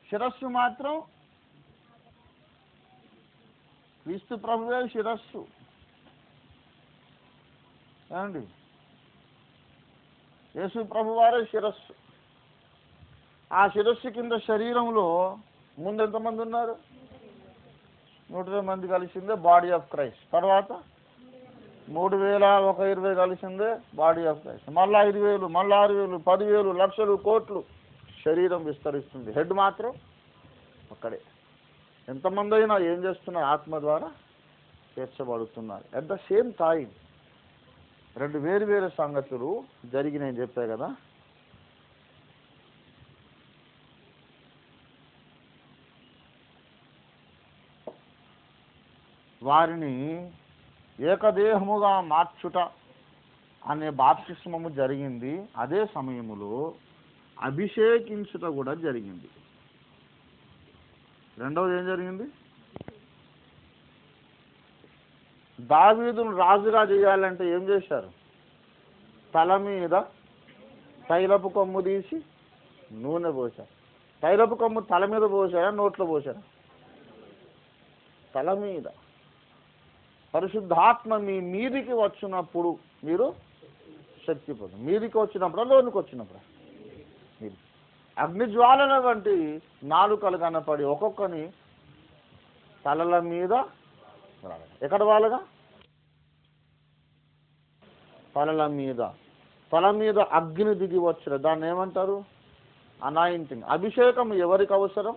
శిరస్సు మాత్రం క్రీస్తు ప్రభువే శిరస్సు. ఏమండి? యేసు ప్రభువారే శిరస్సు. ఆ శిరస్సు కింద శరీరంలో ముందు ఎంతమంది ఉన్నారు? 120 మంది కలిసిందే బాడీ ఆఫ్ క్రైస్ట్. తర్వాత 3000 కలిసిందే బాడీ ఆఫ్ క్రైస్ట్. మళ్ళా 5000, మళ్ళా 6000, 10,000, లక్షలు, కోట్లు శరీరం విస్తరిస్తుంది. హెడ్ మాత్రం అక్కడే. ఎంతమంది అయినా ఏం చేస్తున్నారు? ఆత్మ ద్వారా చేర్చబడుతున్నారు. అట్ ద సేమ్ టైం 2 వేరు సంగతులు జరిగినాయని చెప్పా కదా. వారిని ఏకదేహముగా మార్చుట అనే బాప్తిస్మము జరిగింది. అదే సమయములో అభిషేకించుట కూడా జరిగింది. రెండవది ఏం జరిగింది? దావీదును రాజుగా చేయాలంటే ఏం చేశారు? తల మీద తైలపు కొమ్ము తీసి నూనె పోశారు. తైలపు కొమ్ము తల మీద పోసారా, నోట్లో పోసారా? తల మీద. పరిశుద్ధాత్మ మీ మీదికి వచ్చినప్పుడు మీరు శక్తి పొందు. మీదికి వచ్చినప్పుడు, లోనికి వచ్చినప్పుడు మీరు అగ్నిజ్వాలల వంటి నాలుకలు కనపడి ఒక్కొక్కని తలల మీద, ఎక్కడ వాళ్ళగా తల మీద అగ్ని దిగి వచ్చిన దాన్ని ఏమంటారు? అనాయింటింగ్. అభిషేకం ఎవరికి అవసరం?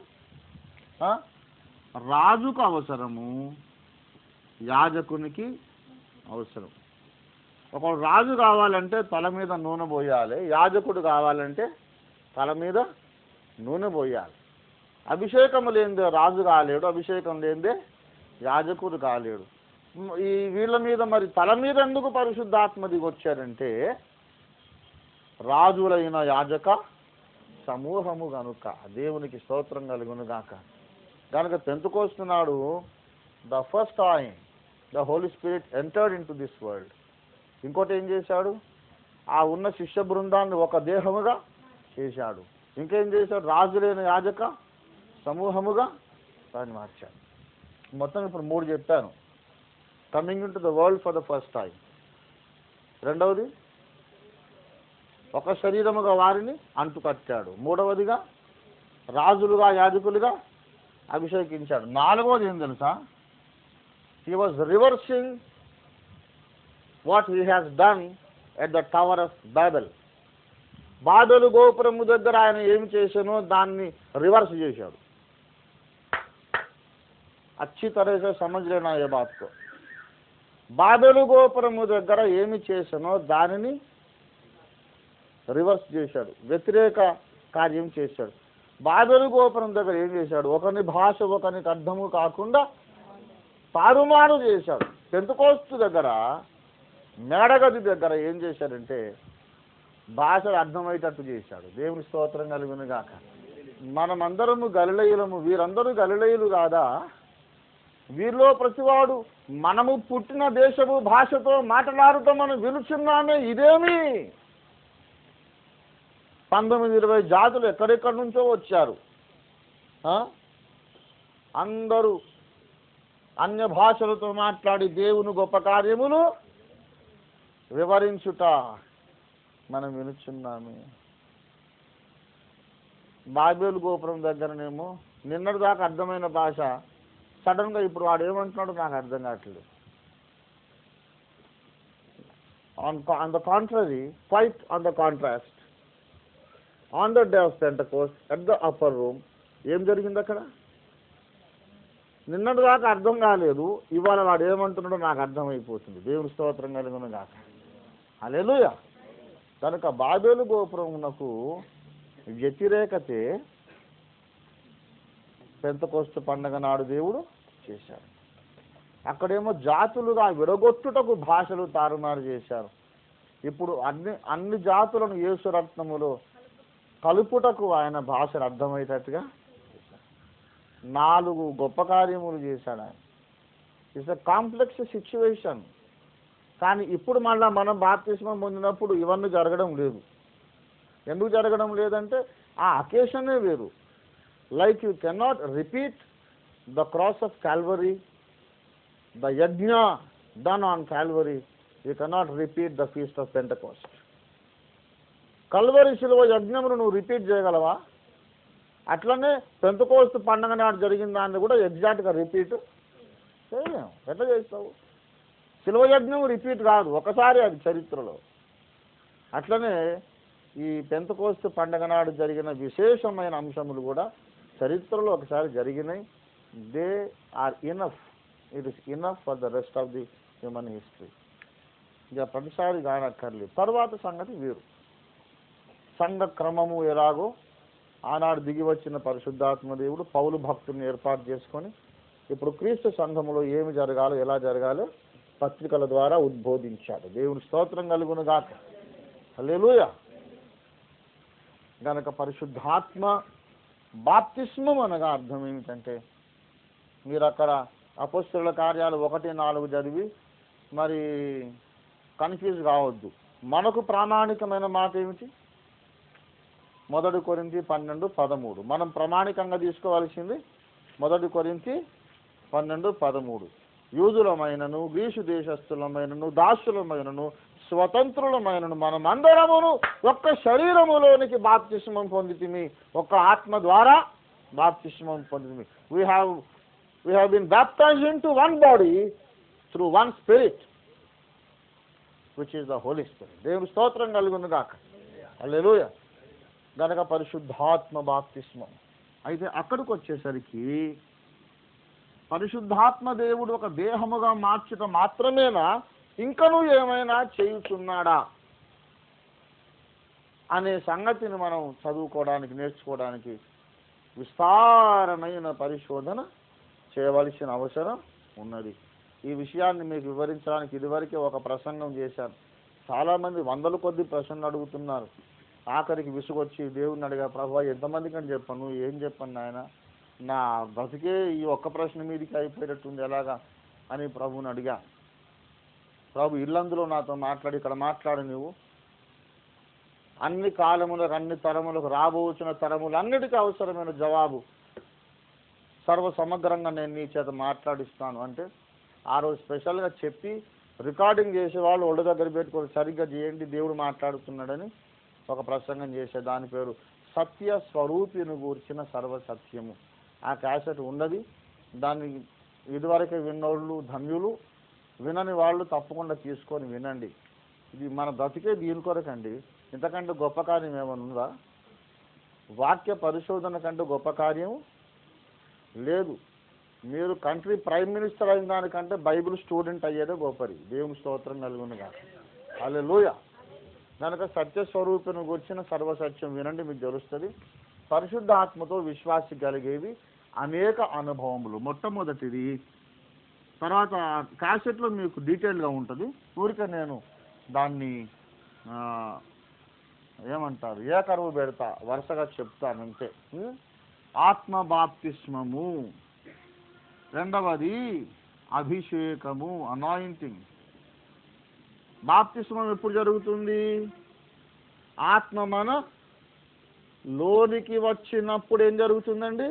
రాజుకు అవసరము, యాజకునికి అవసరం. ఒక రాజు కావాలంటే తల మీద నూనె పోయాలి, యాజకుడు కావాలంటే తల మీద నూనె పోయాలి. అభిషేకం లేనిదే రాజు కాలేడు, అభిషేకం లేనిదే యాజకుడు కాలేడు. ఈ వీళ్ళ మీద మరి తల మీద ఎందుకు పరిశుద్ధాత్మ దిగి వచ్చారంటే రాజులైన యాజక సమూహము గనుక. దేవునికి స్తోత్రం కలుగును గాక. కనుక పెంతెకోస్తు నాడు the first time the Holy Spirit entered into this world. ఇంకోటి ఏం చేశాడు? ఆ ఉన్న శిష్య బృందాన్ని ఒక దేహముగా చేశాడు. ఇంకేం చేశాడు? రాజులైన యాజక సమూహముగా దాన్ని మార్చాడు. మొత్తం ఇప్పుడు 3 చెప్పాను. Coming in to the world for the first time. రెండవది ఒక శరీరముగా వారిని అంటుకట్టాడు. మూడవదిగా రాజులుగా యాజకులుగా అభిషేకించాడు. నాలుగవది ఏం తెలుసా? He was reversing what he has done at the Tower of Babel. Babel గోపురము దగ్గర ఆయన ఏమి చేశానో దాన్ని రివర్స్ చేశాడు. अच्छी तरह से समझ लेना ये बात को. బాబెలు గోపురము దగ్గర ఏమి చేశానో దానిని రివర్స్ చేశాడు, వ్యతిరేక కార్యం చేశాడు. బాబెలు గోపురం దగ్గర ఏం చేశాడు? ఒకని భాష ఒకనికి అర్థము కాకుండా తారుమారు చేశాడు. పెంతెకోస్తు దగ్గర మేడగది దగ్గర ఏం చేశాడంటే భాష అర్థమయ్యేటట్టు చేశాడు. దేవుని స్తోత్రం కలుగును గాక. మనమందరము గలిలయులము. వీరందరూ గలిలయులు కాదా? వీరిలో ప్రతివాడు మనము పుట్టిన దేశము భాషతో మాట్లాడుతామని విలుచున్నామే. ఇదేమి 19-20 జాతులు ఎక్కడెక్కడి నుంచో వచ్చారు. అందరూ అన్య భాషలతో మాట్లాడి దేవుని గొప్ప కార్యములు వివరించుట మనం వినుచున్నాము. బాబేలు గోపురం దగ్గరనేమో నిన్నటి దాకా అర్థమైన భాష సడన్గా ఇప్పుడు వాడు ఏమంటున్నాడో నాకు అర్థం కావట్లేదు. On the contrary, quite on the contrast, on the day of Pentecost at the upper room ఏం జరిగింది అక్కడ? నిన్నటి దాకా అర్థం కాలేదు, ఇవాళ వాడు ఏమంటున్నాడో నాకు అర్థమైపోతుంది. దేవుని స్తోత్రం కలుగును గాక. హల్లెలూయా. కనుక బాబేలు గోపురమునకు వ్యతిరేకతే పెంతెకోస్తు పండగ నాడు దేవుడు చేశాడు. అక్కడేమో జాతులుగా విడగొట్టుటకు భాషలు తారుమారు చేశారు. ఇప్పుడు అన్ని జాతులను యేసు రత్నములో కలుపుటకు ఆయన భాషలు అర్థమయ్యేటట్టుగా 4 గొప్ప కార్యములు చేశాడు ఆయన. It's a complex situation. కానీ ఇప్పుడు మళ్ళీ మనం బాప్తిస్మం పొందినప్పుడు ఇవన్నీ జరగడం లేదు. ఎందుకు జరగడం లేదంటే ఆ అకేషనే వేరు. Like you cannot repeat the cross of Calvary, the yajna done on Calvary, you cannot repeat the feast of Pentecost. Calvary శిలువ యజ్ఞమును నువ్వు రిపీట్ చేయగలవా? అట్లనే పెంతెకోస్తు పండుగ నాడు జరిగిన దాన్ని కూడా ఎగ్జాక్ట్గా రిపీట్ చేయలేము. ఎట్లా చేస్తావు? శిలువ యజ్ఞం రిపీట్ కాదు, ఒకసారి అది చరిత్రలో. అట్లనే ఈ పెంతెకోస్తు పండుగ నాడు జరిగిన విశేషమైన అంశములు కూడా చరిత్రలో ఒకసారి జరిగినాయి. They are enough, it is enough for the rest of the human history. ఇక ప్రతిసారి కానక్కర్లేదు. తర్వాత సంగతి వేరు. సంఘ క్రమము ఎలాగో ఆనాడు దిగి వచ్చిన పరిశుద్ధాత్మ దేవుడు పౌలు భక్తుని ఏర్పాటు చేసుకొని ఇప్పుడు క్రీస్తు సంఘములో ఏమి జరగాలో ఎలా జరగాలో పత్రికల ద్వారా ఉద్బోధించాడు. దేవుని స్తోత్రం కలుగును గాక. హల్లెలూయా. గనక పరిశుద్ధాత్మ బాప్తిస్మం అనగా అర్థం ఏమిటంటే, మీరు అక్కడ అపోస్తలుల కార్యాలు 1:4 చదివి మరి కన్ఫ్యూజ్ కావద్దు. మనకు ప్రామాణికమైన మాట ఏమిటి? 1 కొరింథీ 12:13. మనం ప్రామాణికంగా తీసుకోవాల్సింది 1 కొరింథీ 12:13. యూదులమైనను గ్రీసు దేశస్థులమైనను దాసులమైనను స్వతంత్రులమైనను మనమందరమును ఒక్క శరీరములోనికి బాప్తిస్మం పొందితిమి, ఒక్క ఆత్మ ద్వారా బాప్తిస్మం పొందితిమి. we have been baptized into one body through one spirit, which is the Holy Spirit. దేవుని స్తోత్రం కలుగును గాక. హల్లెలూయా. గనక పరిశుద్ధాత్మ బాప్తిస్మం. అయితే అక్కడికి వచ్చేసరికి పరిశుద్ధాత్మ దేవుడు ఒక దేహముగా మార్చుట మాత్రమేనా, ఇంకనూ ఏమైనా చేయుచున్నాడా అనే సంగతిని మనం చదువుకోవడానికి నేర్చుకోవడానికి విస్తారమైన పరిశోధన చేయవలసిన అవసరం ఉన్నది. ఈ విషయాన్ని మీకు వివరించడానికి ఇదివరకే ఒక ప్రసంగం చేశాను. చాలామంది వందల కొద్ది ప్రశ్నలు అడుగుతున్నారు. ఆఖరికి విసుగొచ్చి దేవుడిని అడిగా, ప్రభువా ఎంతమందికి అని చెప్పను, ఏం చెప్పను నాయన, నా బ్రతికే ఈ ఒక్క ప్రశ్న మీదకి అయిపోయేటట్టుంది ఎలాగా అని ప్రభువుని అడిగా. ప్రభు ఇల్లందులో నాతో మాట్లాడి, ఇక్కడ మాట్లాడు, నువ్వు అన్ని కాలములకు అన్ని తరములకు రాబోచున్న తరములన్నిటికీ అవసరమైన జవాబు సర్వ సమగ్రంగా నేను నీ చేత మాట్లాడిస్తాను అంటే, ఆ రోజు స్పెషల్గా చెప్పి రికార్డింగ్ చేసేవాళ్ళు ఒళ్ళు దగ్గర పెట్టుకొని సరిగ్గా చేయండి, దేవుడు మాట్లాడుతున్నాడని ఒక ప్రసంగం చేసే, దాని పేరు సత్య స్వరూపిని గూర్చిన సర్వసత్యము. ఆ క్యాసెట్ ఉన్నది. దాన్ని ఇదివరకే విన్నోళ్ళు ధన్యులు, వినని వాళ్ళు తప్పకుండా తీసుకొని వినండి. ఇది మన బ్రతికే దీని కొరకండి. ఇంతకంటే గొప్ప కార్యం ఏమైనా ఉందా? వాక్య పరిశోధన కంటే గొప్ప కార్యం లేదు. మీరు కంట్రీ ప్రైమ్ మినిస్టర్ అయిన దానికంటే బైబిల్ స్టూడెంట్ అయ్యేదే గొప్పది. దేవుని స్తోత్రం కలుగునుగా. హల్లెలూయా. కనుక సత్యస్వరూపిని గురించిన సర్వసత్యం వినండి, మీకు తెలుస్తుంది. పరిశుద్ధ ఆత్మతో విశ్వాసి కలిగేవి అనేక అనుభవములు. మొట్టమొదటిది, తర్వాత క్యాసెట్లో మీకు డీటెయిల్గా ఉంటుంది. ఊరికే నేను దాన్ని ఏమంటారు ఏకరువు పెడతా, వరుసగా చెప్తాను అంతే. ఆత్మ బాప్తిస్మము. రెండవది అభిషేకము, అనాయింటింగ్. బాప్తిస్మం ఎప్పుడు జరుగుతుంది? ఆత్మ మన లోనికి వచ్చినప్పుడు ఏం జరుగుతుందండి?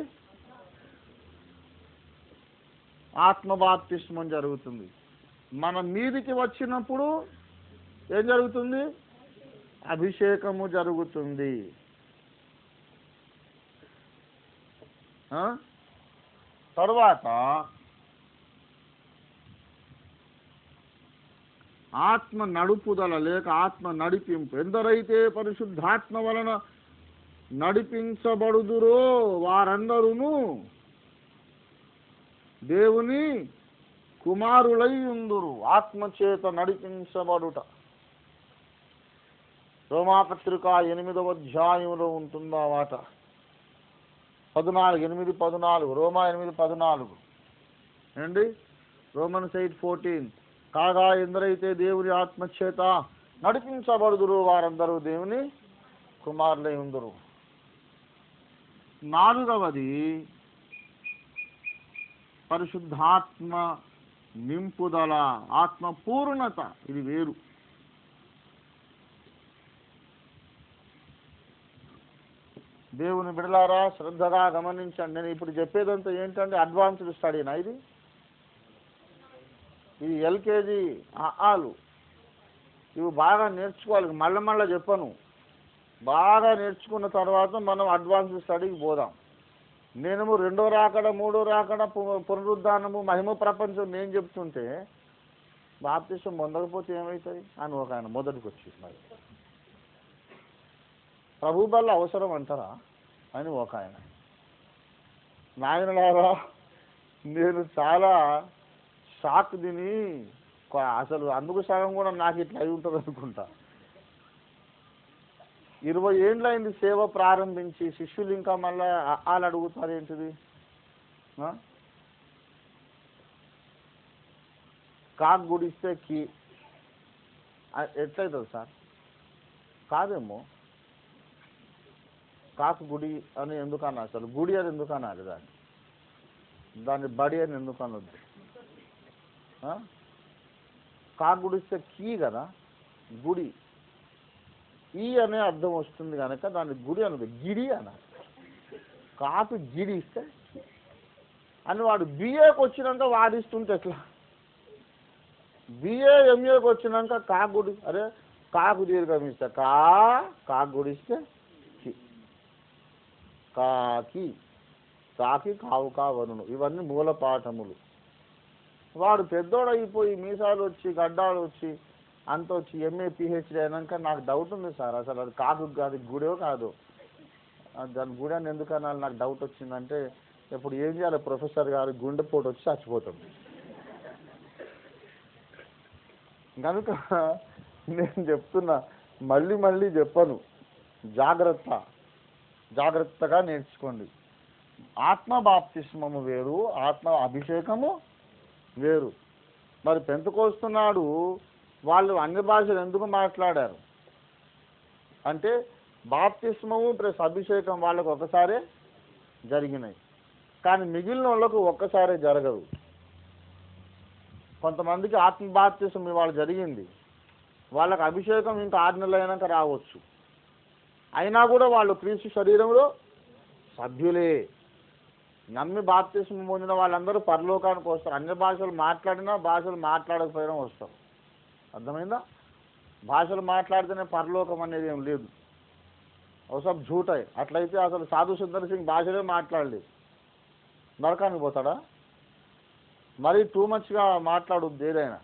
ఆత్మ బాప్తిస్మం జరుగుతుంది. మన మీదికి వచ్చినప్పుడు ఏం జరుగుతుంది? అభిషేకము జరుగుతుంది. తరువాత ఆత్మ నడుపుదల లేక ఆత్మ నడిపింపు. ఎందరైతే పరిశుద్ధాత్మ వలన నడిపించబడుదురో వారందరూ దేవుని కుమారులై ఉందురు. ఆత్మచేత నడిపించబడుట రోమాపత్రిక 8వ అధ్యాయంలో ఉంటుందా మాట. 8:14 రోమా 8:14 అండి. రోమన్స్ 8:14 కాగా ఎందరైతే దేవుని ఆత్మచేత నడిపించబడుదురు వారందరూ దేవుని కుమారులై ఉందురు. 4వది పరిశుద్ధాత్మ నింపుదల, ఆత్మ పూర్ణత. ఇది వేరు. దేవుని బిడలారా శ్రద్ధగా గమనించండి. నేను ఇప్పుడు చెప్పేదంతా ఏంటంటే అడ్వాన్స్డ్ స్టడీనా ఇది ఎల్కేజీ ఆలు ఇవి బాగా నేర్చుకోవాలి. మళ్ళీ చెప్పను. బాగా నేర్చుకున్న తర్వాత మనం అడ్వాన్స్డ్ స్టడీకి పోదాం. నేను రెండో రాకడ మూడో రాకడ పునరుద్ధానము మహిమ ప్రపంచం నేను చెప్తుంటే బాప్తిసం పొందకపోతే ఏమవుతుంది అని ఒక ఆయన మొదటికి వచ్చి మరి ప్రభు వల్ల అవసరం అంటారా అని ఒక ఆయన. నాయనలారా నేను చాలా షాక్ తిని అసలు అందుకు సగం కూడా నాకు ఇట్లా అయి ఉంటుంది అనుకుంటా. 20 ఏండ్లైంది సేవ ప్రారంభించి శిష్యులు ఇంకా మళ్ళీ వాళ్ళు అడుగుతారు ఏంటిది కాకు గుడిస్తే కీ ఎట్లయితుంది సార్? కాదేమో. కాకు గుడి అని ఎందుకన్నా అసలు గుడి అని ఎందుకు అనాలి? దాన్ని బడి అని ఎందుకు అనొద్దు? కాకు గుడిస్తే కీ కదా గుడి. ఈ అనే అర్థం వస్తుంది కనుక దాన్ని గుడి అనదు గిడి అనాలి. కాకు గిడి ఇస్తే అని వాడు బిఏకి వచ్చినాక వాదిస్తుంటే ఎట్లా? బిఏ ఎంఏకి వచ్చినాక కాకు గుడి అరే కాకు దీర్ఘం ఇస్తే కాకు గుడిస్తే కాకి కాకి కావు కావను ఇవన్నీ మూల పాఠములు. వాడు పెద్దోడైపోయి మీసాలు వచ్చి గడ్డాలు వచ్చి అంత వచ్చి ఎంఏ పిహెచ్డీ అయినాక నాకు డౌట్ ఉంది సార్ అసలు అది కాదు అది గుడో కాదు దాని గుడి అని ఎందుకు అనాలి నాకు డౌట్ వచ్చిందంటే ఇప్పుడు ఏం చేయాలి ప్రొఫెసర్ గారు గుండెపోటు వచ్చి చచ్చిపోతాం. కనుక నేను చెప్తున్నా మళ్ళీ చెప్పను. జాగ్రత్తగా నేర్చుకోండి. ఆత్మ బాప్తిస్మము వేరు, ఆత్మ అభిషేకము వేరు. మరి పెంతెకొస్తు వాళ్ళు అన్ని భాషలు ఎందుకు మాట్లాడారు అంటే బాప్తిస్మము ప్లస్ అభిషేకం వాళ్ళకు ఒకసారే జరిగినాయి. కానీ మిగిలిన వాళ్ళకు ఒక్కసారే జరగదు. కొంతమందికి ఆత్మ బాప్తిస్మం ఇవాళ జరిగింది, వాళ్ళకి అభిషేకం ఇంకా 6 నెలలు అయినాక రావచ్చు. అయినా కూడా వాళ్ళు క్రీస్తు శరీరంలో సభ్యులే. నమ్మి బాప్తిస్మం పొందిన వాళ్ళందరూ పరలోకానికి వస్తారు. అన్ని భాషలు మాట్లాడినా భాషలు మాట్లాడకపోయినా వస్తారు. అర్థమైందా? భాషలు మాట్లాడితేనే పరలోకం అనేది ఏం లేదు. అవసరం झूठाయి. అట్లయితే అసలు సాధు సుందర్ సింగ్ భాషలే మాట్లాడలేదు, నరకానికి పోతాడా? మరీ టూ మచ్గా మాట్లాడొద్దు ఏదైనా.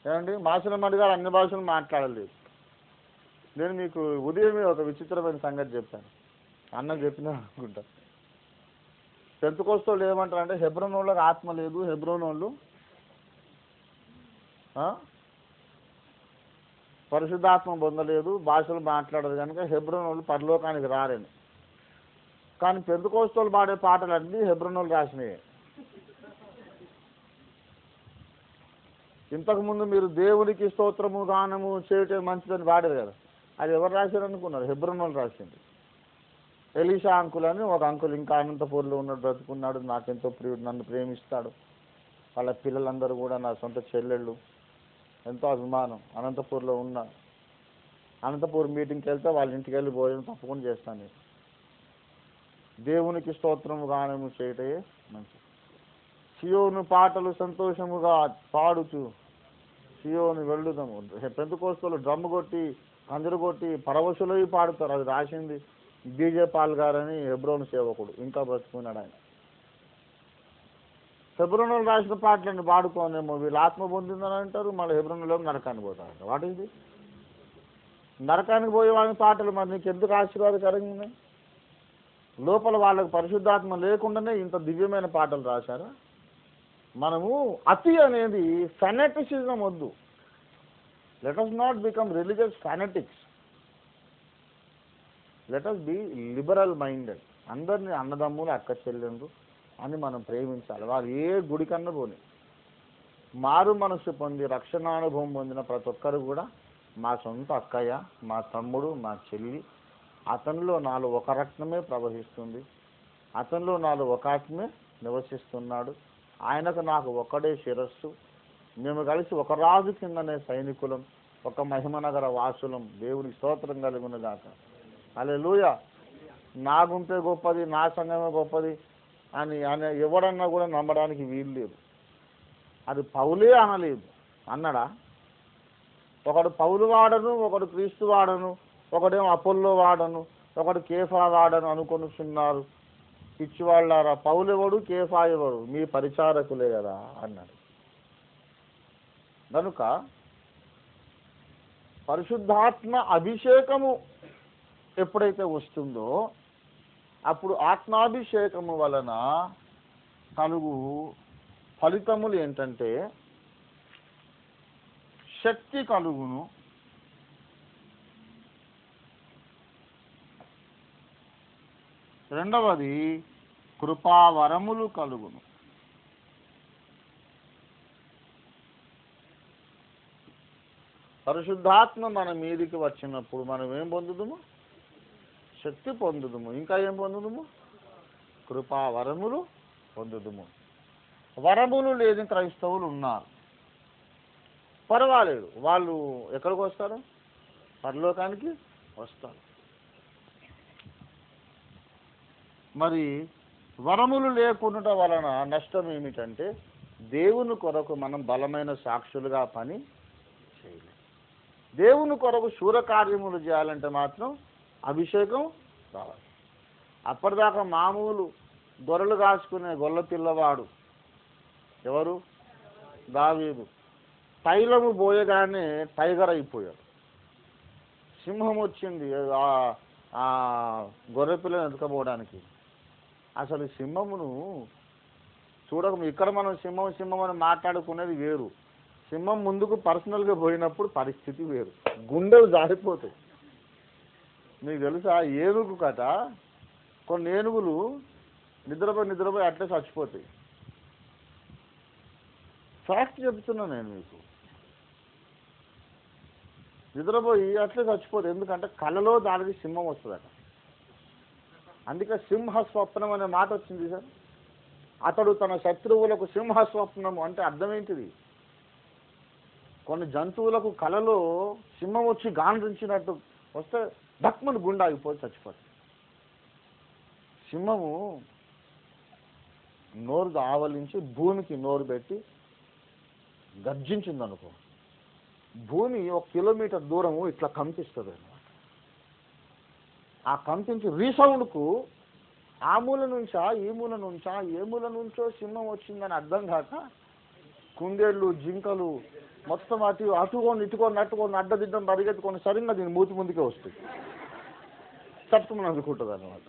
ఏమండి మాసిన మడి గారు అన్ని భాషలు మాట్లాడలేదు. నేను మీకు ఉదయమే ఒక విచిత్రమైన సంగతి చెప్పాను, అన్న చెప్పినా అనుకుంటా. పెంతెకొస్తోళ్ళు ఏమంటారంటే హెబ్రోన్ వాళ్ళకి ఆత్మ లేదు, హెబ్రోన్ వాళ్ళు పరిశుద్ధాత్మ పొందలేదు, భాషలు మాట్లాడదు కనుక హెబ్రోన్ వాళ్ళు పరలోకానికి రారని. కానీ పెంతెకొస్తోళ్ళు పాడే పాటలన్నీ హెబ్రోన్ వాళ్ళు రాసినాయి. ఇంతకుముందు మీరు దేవునికి స్తోత్రము గానము చేయటం మంచిదని పాడారు కదా, అది ఎవరు రాశారు అనుకున్నారు? హెబ్రోన్ వాళ్ళు రాసింది. ఎలీషా అంకుల్ అని ఒక అంకుల్ ఇంకా అనంతపూర్లో ఉన్నాడు, బ్రతుకున్నాడు, నాకెంతో ప్రియుడు, నన్ను ప్రేమిస్తాడు, వాళ్ళ పిల్లలందరూ కూడా నా సొంత చెల్లెళ్ళు, ఎంతో అభిమానం. అనంతపూర్లో ఉన్నాడు. అనంతపూర్ మీటింగ్కి వెళ్తే వాళ్ళ ఇంటికి వెళ్ళి భోజనం తప్పకుండా చేస్తాను. దేవునికి స్తోత్రము గానము చేయటమే మంచిది. సియోను పాటలు సంతోషముగా పాడుచు సియోను వెళ్ళుదాము. పెంతెకొస్తోళ్ళు డ్రమ్ము కొట్టి కంజరు కొట్టి పరవశులై పాడుతారు. అది రాసింది బీజే పాల్ గారని హెబ్రోన్ సేవకుడు, ఇంకా బ్రతుకున్నాడు ఆయన. హెబ్రోన్లో రాసిన పాటలన్నీ పాడుకోనేమో వీళ్ళు ఆత్మ పొందిందని అంటారు, మళ్ళీ హెబ్రోన్లో నరకానికి పోతారంట. What is this? నరకానికి పోయే వాళ్ళ పాటలు మరి నీకు ఎందుకు ఆశీర్వాదకరంగా ఉన్నాయి? లోపల వాళ్ళకు పరిశుద్ధాత్మ లేకుండానే ఇంత దివ్యమైన పాటలు రాశారా? మనము అతి అనేది ఫెనటిసిజం వద్దు. Let us not become religious fanatics. Let us be liberal minded. అందరినీ అన్నదమ్ములు అక్క చెల్లెండ్రు అని మనం ప్రేమించాలి. వారు ఏ గుడికన్నా పోని. మారు మనసు పొంది రక్షణానుభవం పొందిన ప్రతి ఒక్కరు కూడా మా సొంత అక్కయ్య, మా తమ్ముడు, మా చెల్లి, అతనిలో నాలో ఒక రత్నమే ప్రవహిస్తుంది, అతనిలో నాలో ఒక ఆత్మే నివసిస్తున్నాడు, ఆయనకు నాకు ఒక్కడే శిరస్సు, మేము కలిసి ఒక రాజు కిందనే సైనికులం, ఒక మహిమనగర వాసులం. దేవునికి స్తోత్రం కలుగును గాక. హల్లెలూయా. నా గుంపే గొప్పది, నా సంఘమే గొప్పది అని ఎవడన్నా కూడా నమ్మడానికి వీలు లేదు. అది పౌలే అనలేదు. అన్నాడా? ఒకడు పౌలు వాడను, ఒకడు క్రీస్తు వాడను, ఒకడేమో అపోల్లో వాడను, ఒకడు కేఫా వాడను అనుకొనుచున్నారు. పిచ్చివాళ్ళారా, పౌలు ఎవడు, కేఫా ఎవడు? మీ పరిచారకులే కదా అన్నాడు. కనుక పరిశుద్ధాత్మ అభిషేకము ఎప్పుడైతే వస్తుందో అప్పుడు ఆత్మాభిషేకము వలన కలుగు ఫలితములు ఏంటంటే శక్తి కలుగును, రెండవది కృపావరములు కలుగును. పరిశుద్ధాత్మ మన మీదికి వచ్చినప్పుడు మనం ఏం పొందుదుము? శక్తి పొందుదుము. ఇంకా ఏం పొందుదుము? కృపావరములు పొందుదుము. వరములు లేని క్రైస్తవులు ఉన్నారు. పర్వాలేదు, వాళ్ళు ఎక్కడికి వస్తారు? పరలోకానికి వస్తారు. మరి వరములు లేకుండా వలన నష్టం ఏమిటంటే దేవుని కొరకు మనం బలమైన సాక్షులుగా పని చేయలేం. దేవుని కొరకు శూరకార్యములు చేయాలంటే మాత్రం అభిషేకం కావాలి. అప్పటిదాకా మామూలు గొర్రెలు కాసుకునే గొల్ల పిల్లవాడు ఎవరు? దావీదు. తైలము పోయగానే టైగర్ అయిపోయాడు. సింహం వచ్చింది ఆ గొర్రె పిల్లని ఎత్తుకపోవడానికి. అసలు సింహమును చూడక ఇక్కడ మనం సింహం అని మాట్లాడుకునేది వేరు. సింహం ముందుకు పర్సనల్గా పోయినప్పుడు పరిస్థితి వేరు. గుండెలు జారిపోతాయి. మీకు తెలుసా ఏనుగు కథ? కొన్ని ఏనుగులు నిద్రపోయి అట్లే చచ్చిపోతాయి. ఫ్యాక్ట్ చెప్తున్నా నేను మీకు. నిద్రపోయి అట్లే చచ్చిపోతాయి. ఎందుకంటే కళలో దానికి సింహం వస్తుందట. అందుకే సింహ స్వప్నం అనే మాట వచ్చింది సార్. అతడు తన శత్రువులకు సింహ స్వప్నము అంటే అర్థం ఏంటిది? కొన్ని జంతువులకు కళలో సింహం వచ్చి గాండ్రించినట్టు వస్తే దక్మని గుండె ఆగిపోయి చచ్చిపోతుంది. సింహము నోరు ఆవలించి భూమికి నోరు పెట్టి గర్జించింది అనుకో, భూమి 1 కిలోమీటర్ దూరము ఇట్లా కంపిస్తుంది అన్నమాట. ఆ కంపించి రీసౌండ్కు ఆ మూల నుంచా ఈ మూల నుంచా ఏ మూల నుంచో సింహం వచ్చిందని అర్థం కాక కుందేళ్ళు జింకలు మొత్తం అటుకొని ఇటుకొని అడ్డదిడ్డం పరిగెత్తుకొని సరిగ్గా దీన్ని మూతి ముందుకే వస్తుంది. తట్టుకుని అందుకుంటుంది అన్నమాట.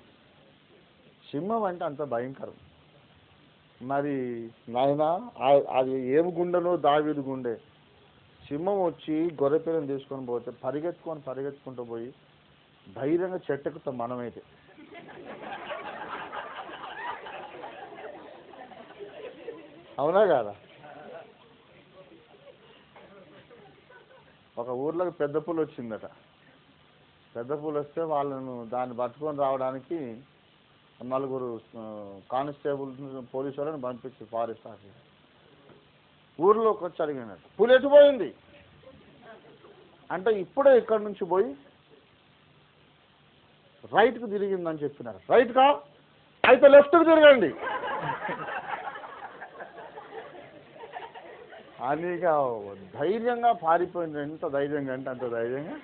సింహం అంటే అంత భయంకరం. మరి నాయన అది ఏమి గుండెనో దావీదు గుండె. సింహం వచ్చి గొర్రెపిల్లని తీసుకొని పోతే పరిగెత్తుకుంటూ పోయి ధైర్యంగా చెట్టెక్కుతాం మనమైతే. అవునా కాదా? ఒక ఊర్లోకి పెద్ద పూలు వచ్చిందట. పెద్ద పూలు వస్తే వాళ్ళను దాన్ని పట్టుకొని రావడానికి 4 కానిస్టేబుల్ పోలీసు వాళ్ళని పంపించి ఫారెస్ట్ ఆఫీసర్ ఊర్లోకి వచ్చి అడిగినట్టు, పూలు ఎటుపోయింది అంటే ఇప్పుడే ఇక్కడ నుంచి పోయి రైట్కు తిరిగిందని చెప్పినారు. రైట్కా అయితే లెఫ్ట్కి తిరగండి అని ధైర్యంగా పారిపోయింది. ఎంత ధైర్యంగా అంటే అంత ధైర్యంగా.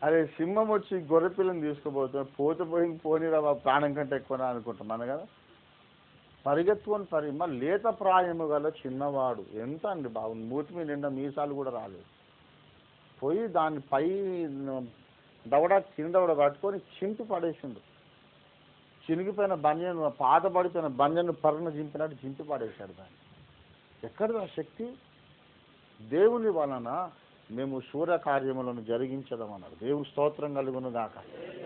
అరే సింహం వచ్చి గొర్రెపిల్లని తీసుకుపోతే పోయింది పోనీరా ప్రాణం కంటే ఎక్కువనా అనుకుంటున్నాను కదా. పరిగెత్తుకొని మరి లేత ప్రాయము గల చిన్నవాడు ఎంత అండి బాబు, మూతి మీద నిండా మీసాలు కూడా రాలేదు. పోయి దాన్ని పై కింద పట్టుకొని చింపి పడేసిండు. చినిగిపోయిన బన్యను, పాత పడిపోయిన బన్యను పర్ణ చింపినట్టు చింపి పడేశాడు దాన్ని. ఎక్కడిది ఆ శక్తి? దేవుని వలన మేము సూర్యకార్యములను జరిగించడం అన్నారు. దేవుని స్తోత్రం కలుగును గాక.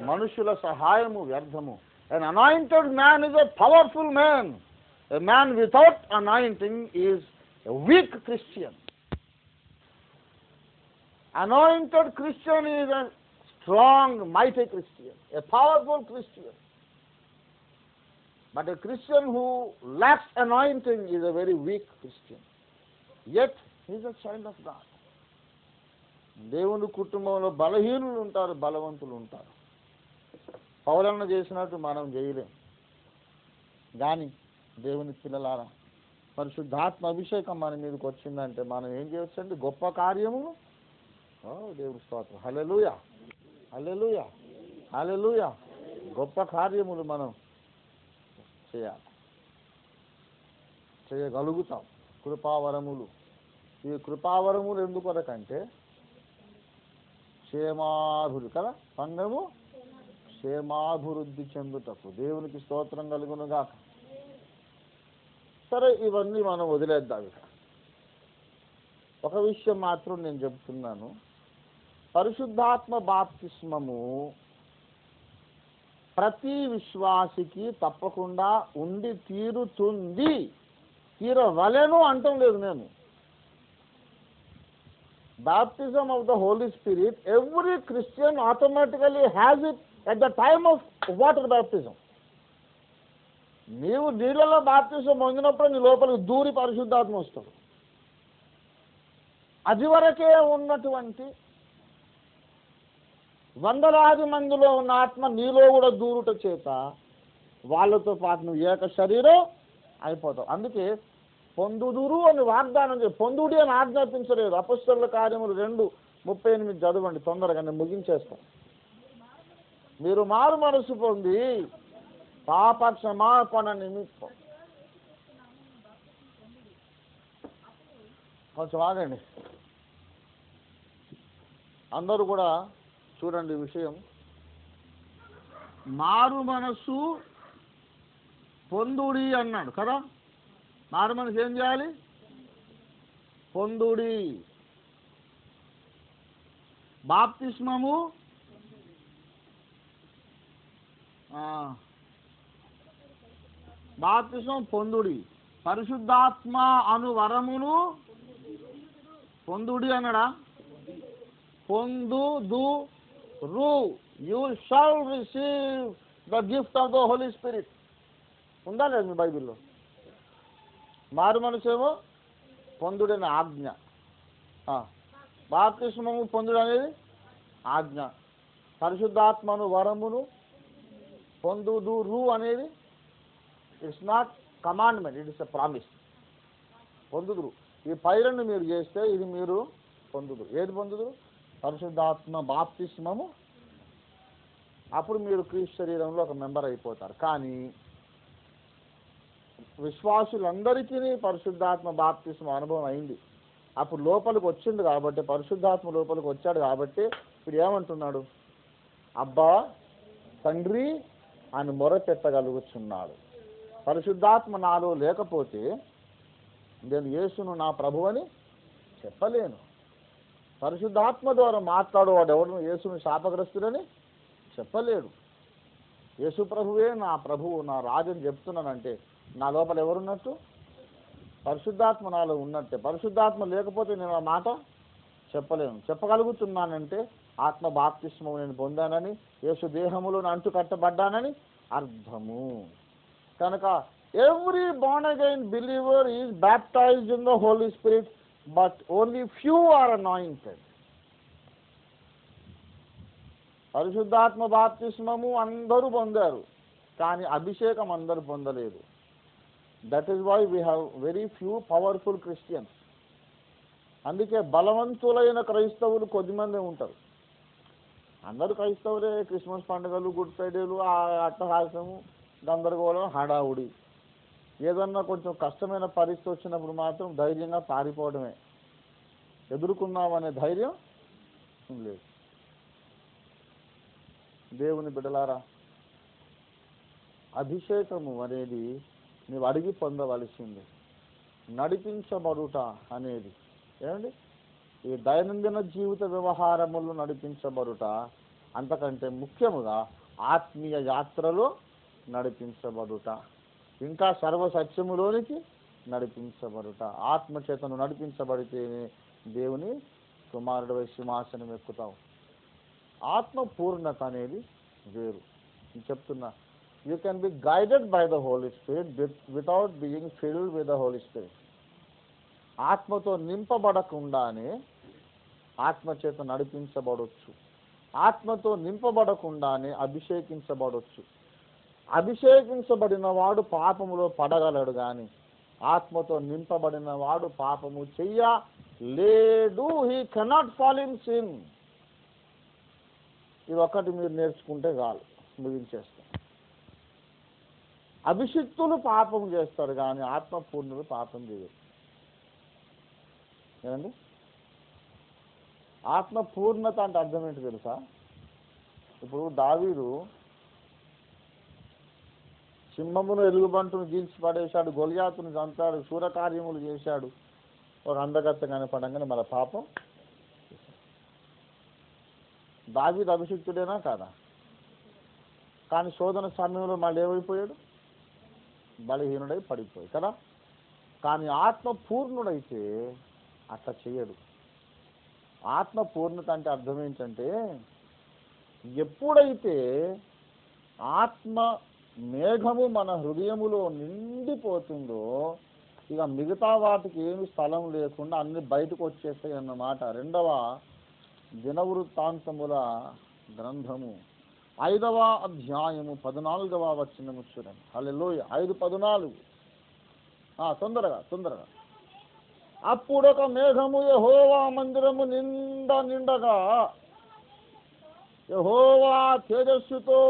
మనుషుల సహాయము వ్యర్థము. An anointed man is a powerful man. A man without anointing is a weak Christian. Anointed Christian is a strong, mighty Christian, a powerful Christian. But a Christian who lacks anointing is a very weak Christian. Yet is a child of God. దేవుని కుటుంబంలో బలహీనులు ఉంటారు, బలవంతులు ఉంటారు. పౌలన్న చేసినట్టు మనం చేయలేం. కానీ దేవుని పిల్లలారా, పరిశుద్ధాత్మ అభిషేకం మన మీదకి వచ్చిందంటే మనం ఏం చేయొచ్చండి? గొప్ప కార్యములు. దేవుని స్తోత్రం. హల్లెలూయా, హల్లెలూయా, హల్లెలూయా. గొప్ప కార్యములు మనం చేయాలి, చేయగలుగుతాం. కృపావరములు. ఈ కృపావరములు ఎందుకొరకంటే క్షేమాభివృద్ధి కదా, సంఘము క్షేమాభివృద్ధి చెందుటకు. దేవునికి స్తోత్రం కలుగునుగాక. సరే, ఇవన్నీ మనం వదిలేద్దాం. ఇక ఒక విషయం మాత్రం నేను చెప్తున్నాను. పరిశుద్ధాత్మ బాప్తిస్మము ప్రతి విశ్వాసికి తప్పకుండా ఉండి తీరుతుంది, తీరవలెను అంటం లేదు నేను. Baptism of the Holy Spirit, every Christian automatically has it at the time of water baptism. నీవు నీళ్ళలో బాప్తిజం పొందినప్పుడు నీ లోపలికి దూరి పరిశుద్ధాత్మ వస్తాడు. అది వరకే ఉన్నటువంటి వందలాది మందిలో ఉన్న ఆత్మ నీలో కూడా దూరుట చేత వాళ్ళతో పాటు నువ్వు ఏక శరీరం అయిపోతావు. అందుకే పొందుదురు అని వాగ్దానం పొందుడి అని ఆజ్ఞాపించలేదు. అపొస్తలుల కార్యములు 2:38 చదవండి, తొందరగా నేను ముగించేస్తాను. మీరు మారు మనసు పొంది పాప క్షమాపణ నిమిత్తం. కొంచెం ఆగండి, అందరూ కూడా చూడండి విషయం. మారు మనసు పొందుడి అన్నాడు కదా. మారు మనసు ఏం చేయాలి? పొందుడి. బాప్తిస్మము బాప్తిస్మం పొందుడి. పరిశుద్ధాత్మ అను వరమును పొందుడి అన్నాడా? పొందుదురు. You shall receive the gift of the Holy Spirit. ఉందా లేదు మీ బైబిల్లో? మారు మనసేమో పొందుడని ఆజ్ఞ, బాప్తిస్మము పొందుడు అనేది ఆజ్ఞ. పరిశుద్ధాత్మను వరమును పొందుదురు అనేది it's not commandment, it is a promise. పొందుదురు. ఈ పైలను మీరు చేస్తే ఇది మీరు పొందుదురు. ఏది పొందుదురు? పరిశుద్ధాత్మ బాప్తిస్మము. అప్పుడు మీరు క్రీస్తు శరీరంలో ఒక మెంబర్ అయిపోతారు. కానీ విశ్వాసులందరికీ పరిశుద్ధాత్మ బాప్తిస్మ అనుభవం అయింది. అప్పుడు లోపలికి వచ్చింది కాబట్టి, పరిశుద్ధాత్మ లోపలికి వచ్చాడు కాబట్టి ఇప్పుడు ఏమంటున్నాడు? అబ్బా తండ్రి అని మొరపెట్టగలుగుతున్నాడు. పరిశుద్ధాత్మ నాలో లేకపోతే నేను యేసును నా ప్రభు అని చెప్పలేను. పరిశుద్ధాత్మ ద్వారా మాట్లాడేవాడు ఎవడు యేసును శాపగ్రస్తుడని చెప్పలేడు. యేసు ప్రభువే నా ప్రభువు, నా రాజు అని చెప్తున్నానంటే నా లోపల ఎవరున్నట్టు? పరిశుద్ధాత్మ నాలో ఉన్నట్టే. పరిశుద్ధాత్మ లేకపోతే నేను ఆ మాట చెప్పలేను. చెప్పగలుగుతున్నానంటే ఆత్మ బాప్తిస్మం నేను పొందానని, యేసు దేహములో అంటు కట్టబడ్డానని అర్థము. కనుక every born again believer is baptized in the Holy Spirit, but only few are anointed. పరిశుద్ధాత్మ బాప్తిస్మము అందరూ పొందారు, కానీ అభిషేకం అందరూ పొందలేదు. That is why we have very few powerful Christians. అందుకే బలవంతులైన క్రైస్తవులు కొద్దిమంది ఉంటారు. అందరూ క్రైస్తవులే. క్రిస్మస్ పండుగలు, గుడ్ ఫ్రైడేలు, అట్టహాసము, గందరగోళం, హడావుడి. ఏదన్నా కొంచెం కష్టమైన పరిస్థితి వచ్చినప్పుడు మాత్రం ధైర్యంగా పారిపోవడమే. ఎదుర్కొన్నామనే ధైర్యం లేదు. దేవుని బిడ్డలారా, అభిషేకము అనేది నీవు అడిగి పొందవలసింది. నడిపించబడుట అనేది ఏమండి? ఈ దైనందిన జీవిత వ్యవహారములు నడిపించబడుట, అంతకంటే ముఖ్యముగా ఆత్మీయ యాత్రలో నడిపించబడుట, ఇంకా సర్వసత్యములోనికి నడిపించబడుట. ఆత్మచేతను నడిపించబడితేనే దేవుని కుమారుడు సింహాసనం ఎక్కుతావు. ఆత్మ పూర్ణత అనేది వేరు. నేను చెప్తున్నా, you can be guided by the Holy Spirit without being filled with the Holy Spirit. ఆత్మతో నింపబడకుండానే ఆత్మచేత నడిపించబడవచ్చు. ఆత్మతో నింపబడకుండానే అభిషేకించబడవచ్చు. అభిషేకించబడిన వాడు పాపములో పడగలడు, కానీ ఆత్మతో నింపబడిన వాడు పాపము చెయ్యలేడు. He cannot fall in sin. ఇది ఒకటి మీరు నేర్చుకుంటే చాలు, ముగించేస్తాం. అభిషిక్తులు పాపం చేస్తారు, కానీ ఆత్మపూర్ణులు పాపం చేయరు. ఏమండి? ఆత్మపూర్ణత అంటే అర్థం ఏంటి తెలుసా? ఇప్పుడు దావీదు సింహమును ఎలుగుబంటును గీల్చి పడేశాడు, గొలియాతును చంపాడు, శూరకార్యములు చేశాడు. ఒక అందగత్త కనపడంగానే మన పాపం. దావీదు అభిషిక్తుడేనా కాదా? కానీ శోధన సమయంలో మళ్ళీ ఏమైపోయాడు? బలహీనుడై పడిపోయాడు కదా. కానీ ఆత్మపూర్ణుడైతే అట్లా చేయడు. ఆత్మపూర్ణత అంటే అర్థం ఏంటంటే, ఎప్పుడైతే ఆత్మ మేఘము మన హృదయములో నిండిపోతుందో ఇక మిగతా వాటికి ఏమి స్థలం లేకుండా అన్ని బయటకు వచ్చేస్తాయి అన్నమాట. 2వ దినవృత్తాంతముల గ్రంథము 5వ అధ్యాయము 14వ వచనము చూడండి. హల్లెలూయా. 5:14. తొందరగా. అప్పుడొక మేఘము యెహోవా మందిరము నిండగా యెహోవా తేజస్సుతో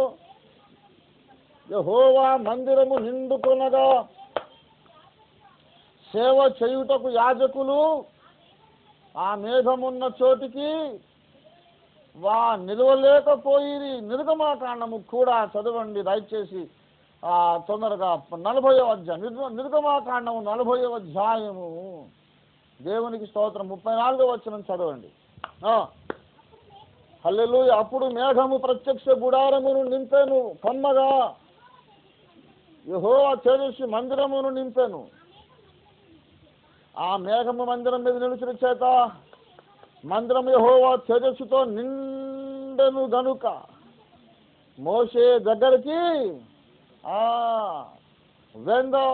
యెహోవా మందిరము నిండుకొనగా సేవ చేయుటకు యాజకులు ఆ మేఘమున్న చోటికి నిలవలేకపోయి. నిర్గమాకాండము కూడా చదవండి దయచేసి, తొందరగా 40వ అధ్యాయం. నిర్గమాకాండము 40వ అధ్యాయము. దేవునికి స్తోత్రం. 34వ వచనం చదవండి. హల్లెలూయా. అప్పుడు మేఘము ప్రత్యక్ష గుడారమును నింపెను, కమ్మగా యెహోవా తేజస్సు మందిరమును నింపెను. ఆ మేఘము మందిరం మీద నిలిచిన చేత మందిరం యెహోవా తేజస్సుతో నిండెను గనుక మోషే దగ్గరికి when the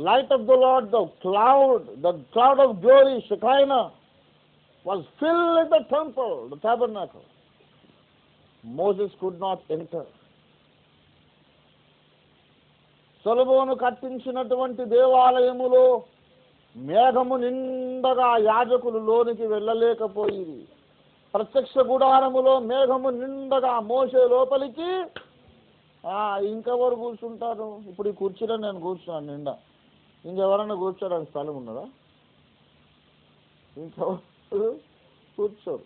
light of the Lord, the cloud of glory, Shekinah, was filled the temple, the tabernacle, Moses could not enter. సొలొమోను కట్టించినటువంటి దేవాలయములో మేఘము నిండగా యాజకులు లోనికి వెళ్ళలేకపోయి. ప్రత్యక్ష గుడారములో మేఘము నిండగా మోషే లోపలికి. ఇంకెవరు కూర్చుంటారు? ఇప్పుడు ఈ కుర్చీలో నేను కూర్చున్నాను నిండా. ఇంకెవరన్నా కూర్చోడానికి స్థలం ఉన్నదా? ఇంకెవరు కూర్చోరు.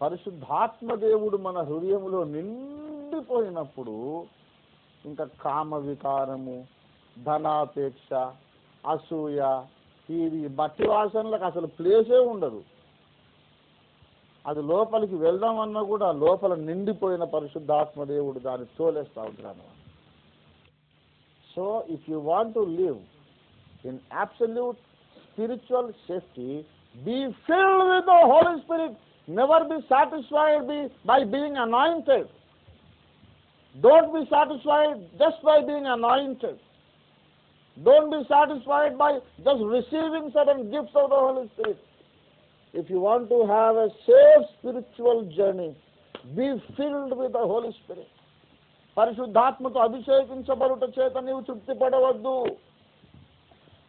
పరిశుద్ధాత్మ దేవుడు మన హృదయములో నిండిపోయినప్పుడు ఇంకా కామ వికారము, ధనాపేక్ష, అసూయ, ఇది మట్టి వాసనలకు అసలు ప్లేసే ఉండదు. అది లోపలికి వెళ్దామన్నా కూడా లోపల నిండిపోయిన పరిశుద్ధాత్మ దేవుడు దాన్ని తోలేస్తా ఉంటాను. So if you want to live in absolute spiritual safety, be filled with the Holy Spirit. Never be satisfied by being anointed. Don't be satisfied just by being anointed. Don't be satisfied by just receiving certain gifts of the Holy Spirit. If you want to have a safe spiritual journey, be filled with the Holy Spirit. పరిశుద్ధాత్మతో అభిషేకించబడుట చేత నీవు తృప్తి పడవద్దు.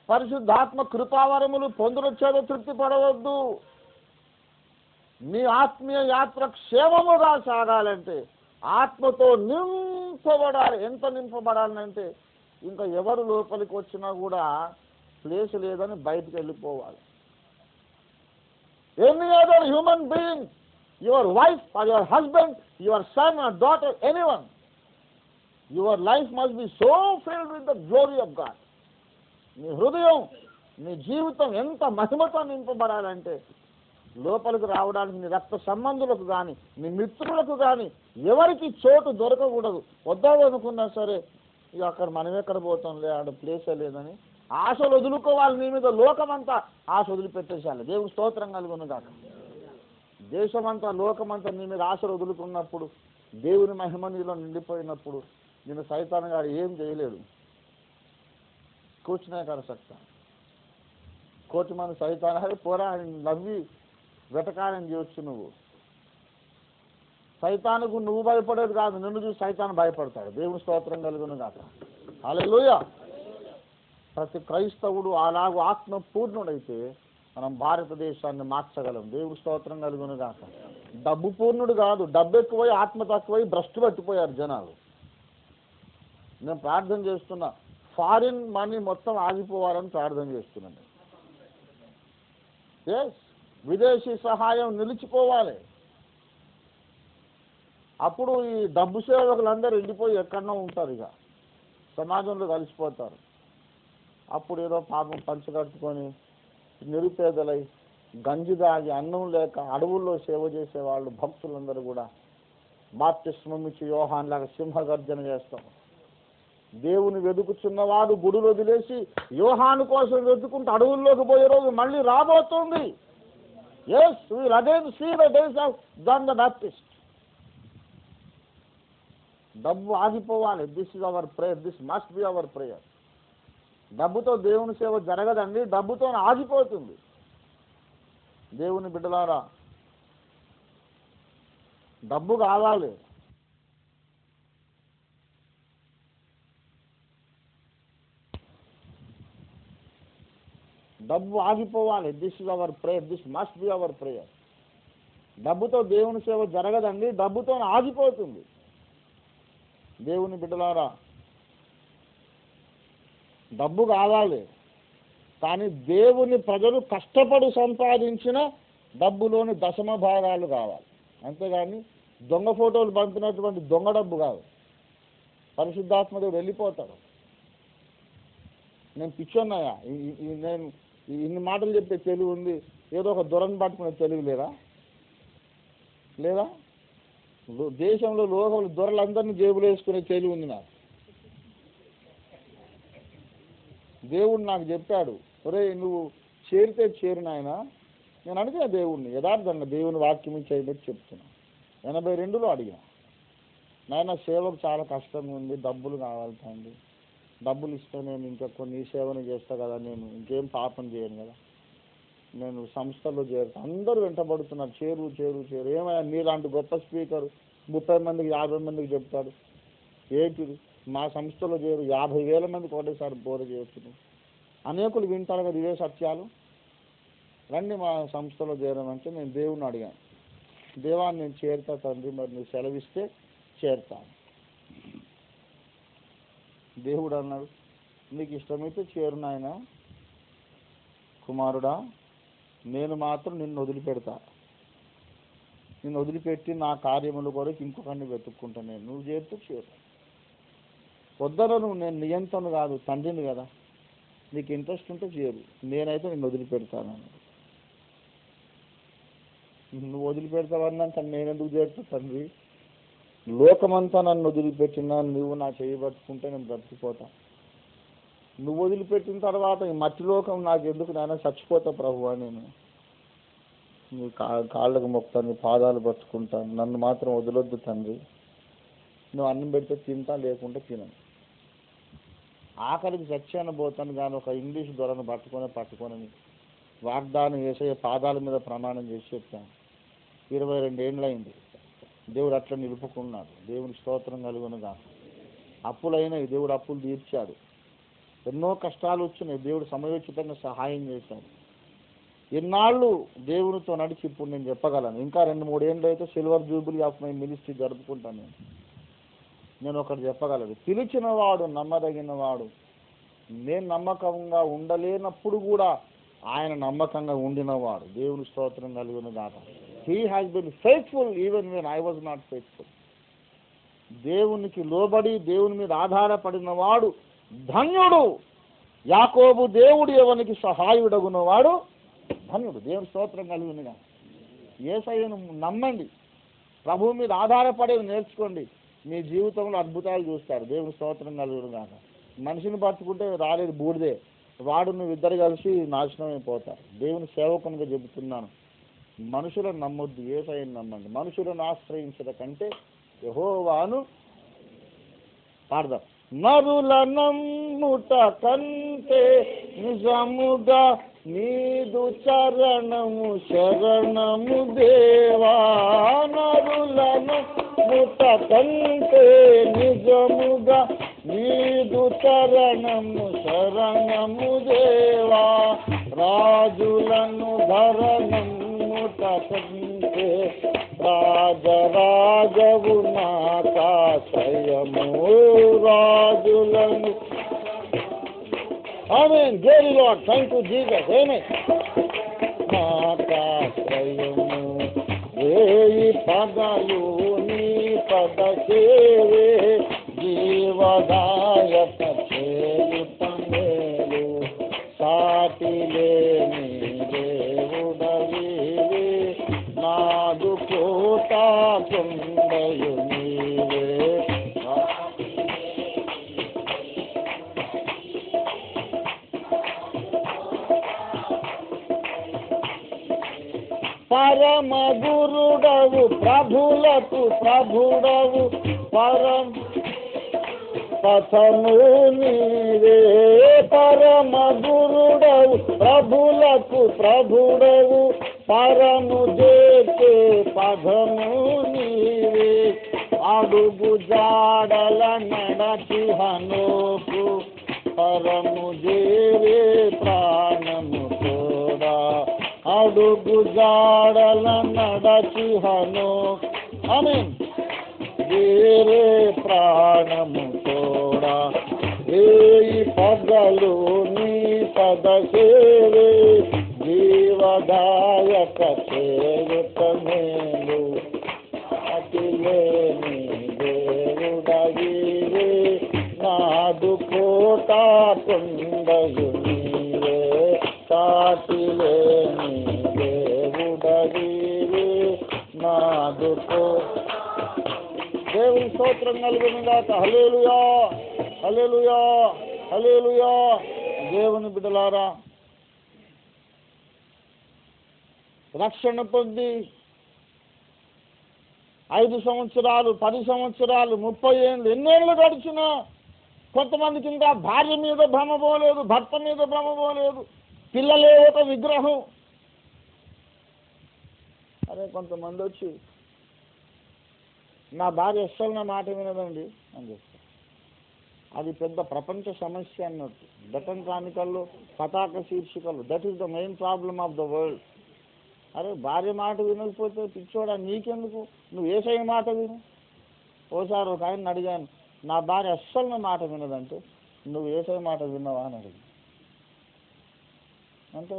పరిశుద్ధాత్మ కృపావరములు పొందుట చేత తృప్తి పడవద్దు. నీ ఆత్మీయ యాత్ర క్షేమముగా సాగాలంటే ఆత్మతో నింపబడాలి. ఎంత నింపబడాలంటే ఇంకా ఎవరు లోపలికి వచ్చినా కూడా ప్లేస్ లేదని బయటికి వెళ్ళిపోవాలి. Any other human being, your wife or your husband, your son or daughter, anyone, your life must be so field with the glory of God. నీ హృదయం, నీ జీవితం ఎంత మహిమతో నింపబడాలంటే లోపలికి రావడానికి నీ రక్త సంబంధులకు కానీ నీ మిత్రులకు కానీ ఎవరికి చోటు దొరకకూడదు. వద్దావు అనుకున్నా సరే ఇక అక్కడ మనం ఎక్కడ పోతాంలే, ఆడ ప్లేసే లేదని ఆశలు వదులుకోవాలి. నీ మీద లోకమంతా ఆశ వదిలిపెట్టేసాలి. దేవుడు స్తోత్రం కలుగును కాక. దేశమంతా లోకమంతా నీ మీద ఆశలు వదులుకున్నప్పుడు, దేవుని మహిమ నీలో నిండిపోయినప్పుడు నిన్ను సైతాను గారు ఏం చేయలేడు. कुछ नहीं कर सकता। కోటి మంది సైతాన్ పోరా నవ్వి వెటకారం చేయొచ్చు నువ్వు. సైతానుకు నువ్వు భయపడేది కాదు, నిన్ను చూసి సైతాన్ భయపడతాడు. దేవుని స్తోత్రం కలుగును గాక. హల్లెలూయా. ప్రతి క్రైస్తవుడు అలాగూ ఆత్మ పూర్ణుడైతే మనం భారతదేశాన్ని మార్చగలం. దేవుని స్తోత్రం కలుగును గాక. డబ్బు పూర్ణుడు కాదు, డబ్బు ఎక్కువై ఆత్మ తక్కువై భ్రష్టు పట్టిపోయారు జనాలు. నేను ప్రార్థన చేస్తున్నా, ఫారిన్ మనీ మొత్తం ఆగిపోవాలని ప్రార్థన చేస్తున్నాను. ఎస్, విదేశీ సహాయం నిలిచిపోవాలి. అప్పుడు ఈ డబ్బు సేవకులందరూ వెళ్ళిపోయి ఎక్కడన్నా ఉంటారు, ఇక సమాజంలో కలిసిపోతారు. అప్పుడు ఏదో పాపం పంచగట్టుకొని నిరుపేదలై గంజి దాగి అన్నం లేక అడవుల్లో సేవ చేసేవాళ్ళు భక్తులందరూ కూడా బాప్తిస్మం ఇచ్చి యోహాన్ లాగా సింహగర్జన చేస్తాం. దేవుని వెతుకుతున్నవాడు గుడులు వదిలేసి యోహాను కోసం వెతుకుంటూ అడవుల్లోకి పోయే రోజు మళ్ళీ రాబోతుంది. Yes, will again see the days of John the Baptist. డబ్బు ఆగిపోవాలి. This is our prayer, this must be our prayer. డబ్బుతో దేవుని సేవ జరగదండి, డబ్బుతో ఆగిపోతుంది. దేవుని బిడ్డలారా, డబ్బు కావాలి. డబ్బు ఆగిపోవాలి. This is our prayer, this must be our prayer. డబ్బుతో దేవుని సేవ జరగదండి, డబ్బుతో ఆగిపోతుంది. దేవుని బిడ్డలారా, డబ్బు కావాలి, కానీ దేవుని ప్రజలు కష్టపడి సంపాదించిన డబ్బులోని దశమ భాగాలు కావాలి. అంతేగాని దొంగ ఫోటోలు పంపినటువంటి దొంగ డబ్బు కాదు. పరిశుద్ధాత్మదేవుడు వెళ్ళిపోతాడు. నేను పిచ్చోన్నాయా? నేను ఇన్ని మాటలు చెప్పే తెలివి ఉంది, ఏదో ఒక దొరను పట్టుకునే తెలివి లేదా? దేశంలో లోకంలో దొరలందరినీ జేబులు వేసుకునే తెలివి ఉంది నాకు. దేవుడు నాకు చెప్పాడు, ఒరే నువ్వు చేరితే చేరు నాయనా. నేను అడిగిన దేవుడిని యథార్థంగా, దేవుని వాక్యం చేయబట్టి చెప్తున్నా. 82లో అడిగిన, నాయన సేవకు చాలా కష్టంగా ఉంది, డబ్బులు కావాలి తండ్రి. డబ్బులు ఇస్తే నేను ఇంకా కొన్ని సేవను చేస్తా కదా, నేను ఇంకేం పాపం చేయను కదా, నేను సంస్థలో చేరుతా. అందరూ వెంటబడుతున్నారు, చేరు చేరు చేరు. ఏమైనా మీలాంటి గొప్ప స్పీకరు 30 మందికి 50 మందికి చెప్తాడు, ఏంటిది మా సంస్థలో చేరు, 50,000 మందికి ఒకటేసారి బోధ చేయొచ్చు. అనేకులు వింటారు కదా ఇవే సత్యాలు, రండి మా సంస్థలో చేరమంటే నేను దేవుణ్ణి అడిగాను, దేవాన్ని నేను చేరుతా తండ్రి, మరి నువ్వు సెలవిస్తే చేరుతాను. దేవుడు అన్నాడు, నీకు ఇష్టమైతే చేరు నాయన కుమారుడా, నేను మాత్రం నిన్ను వదిలిపెడతా. నిన్ను వదిలిపెట్టి నా కార్యముల కొరకు ఇంకొకరిని వెతుక్కుంటా. నేను నువ్వు చేరితే చేరు. వద్దను, నేను నియంత్రణ కాదు, తండ్రిని కదా, నీకు ఇంట్రెస్ట్ ఉంటే చేరు, నేనైతే నిన్ను వదిలిపెడతాను. నువ్వు వదిలిపెడతావన్నాక నేనెందుకు చేరుతా తండ్రి? లోకమంతా నన్ను వదిలిపెట్టినా నువ్వు నా చేయబట్టుకుంటే నేను బ్రతికిపోతా. నువ్వు వదిలిపెట్టిన తర్వాత ఈ మట్టి లోకం నాకు ఎందుకు, నాయన చచ్చిపోతా ప్రభువా, నేను నీ కాళ్ళకు మొక్కుతాను, నీ పాదాలు పట్టుకుంటాను, నన్ను మాత్రం వదలొద్దు తండ్రి. నువ్వు అన్నం పెడితే తింటా, లేకుంటే తినను. ఆఖరికి చచ్చాను పోతాను కానీ ఒక ఇంగ్లీష్ దొరను పట్టుకొని వాగ్దానం యేసయ్య పాదాల మీద ప్రమాణం చేసి చెప్పాను. 22 ఏళ్ళైంది. దేవుడు అట్లా నిలుపుకున్నాడు. దేవుని స్తోత్రం కలుగునుగా. అప్పులైనవి, దేవుడు అప్పులు తీర్చాడు. ఎన్నో కష్టాలు వచ్చినాయి, దేవుడు సమయోచితంగా సహాయం చేశాడు. ఎన్నాళ్ళు దేవునితో నడిచి ఇప్పుడు నేను చెప్పగలను, ఇంకా 2-3 ఏళ్ళు అయితే silver jubilee of my ministry జరుపుకుంటాను. నేను ఒకటి చెప్పగలను, పిలిచిన వాడు నమ్మదగిన వాడు. నేను నమ్మకంగా ఉండలేనప్పుడు కూడా ఆయన నమ్మకంగా ఉండినవాడు. దేవుని స్తోత్రం కలుగును గాక. He has been faithful even when I was not faithful. దేవునికి లోబడి దేవుని మీద ఆధారపడిన వాడు ధన్యుడు. యాకోబు దేవుడు ఎవనికి సహాయుడగునవాడు ధన్యుడు. దేవుని స్తోత్రం కలుగునుగా. యేసయ్యను నమ్మండి, ప్రభువు మీద ఆధారపడేది నేర్చుకోండి, మీ జీవితంలో అద్భుతాలు చూస్తారు. దేవుని స్తోత్రం కలుగునుగా. మనిషిని పట్టుకుంటే రాలేదు బూడిదే, వాడు నువ్వు ఇద్దరు కలిసి నాశనం అయిపోతారు. దేవుని సేవకునిగా చెబుతున్నాను, మనుషులను నమ్మొద్దు, యేసయ్యను నమ్మండి. మనుషులను ఆశ్రయించడం కంటే యెహోవాను పాడదాం. నరుల నమ్ముట కంటే నిజముగా నీదు చరణము శరణము దేవా. నరుల నమ్ముట కంటే నిజముగా నీదు చరణము శరణము దేవా. రాజులను ధరణముట కంటే రాజరాజవు నాకాశ్రయము. రాజులను ఆమేన్. Glory Lord. Thank you Jesus. ఆమేన్. నాకాశ్రయము వేయి పగలు నీ పద సేవే జీవదాయక చేయుట మేలు. సాటి లేని దేవుడవీవే నాదు కోట కొండయు నీవే. పరమ గురుడవు ప్రభులకు ప్రభుడవు పరమ పథము నీవే. పరమ గురుడవు ప్రభులకు ప్రభుడవు పరము చేసే పదము నీవే. అడుగు జాడల నడచి హనోకు పరము చేరే ప్రాణము తోడా. అడుగు జాడల నడచి హనోకు ఆమేన్ వేరే ప్రాణము తోడా. ఏయి పగలు నీ పద సేవే జీవదాయక చేయుట మేలు. అతిలేని దేవుడవీవే నాదు కోట కొండయు నీవే. సాటిలేని దేవుడవీవే నాదు కోట. దేవుని స్తోత్రం కలుగును గాక. హల్లెలూయా హల్లెలూయా హల్లెలూయా. దేవుని బిడ్డలారా, రక్షణ పొంది 5 సంవత్సరాలు 10 సంవత్సరాలు 30 ఏళ్ళు ఎన్నేళ్ళు గడిచినా కొంతమందికి ఇంకా భార్య మీద భ్రమ పోలేదు, భర్త మీద భ్రమ పోలేదు, పిల్లలే ఒక విగ్రహం. అరే కొంతమంది వచ్చి నా భార్య అస్సలు నా మాట వినదండి అని చెప్తారు. అది పెద్ద ప్రపంచ సమస్య అన్నట్టు. బటన్ కానికల్లో పతాక శీర్షికలు. That is the main problem of the world. అరే భార్య మాట వినకపోతే పిచ్చోడా నీకెందుకు, నువ్వు యేసయ్య మాట విను. ఓసారి ఒక ఆయన అడిగాను, నా భార్య అస్సలు నా మాట వినదంటే నువ్వు యేసయ్య మాట విన్నావా అని అడిగి. అంటే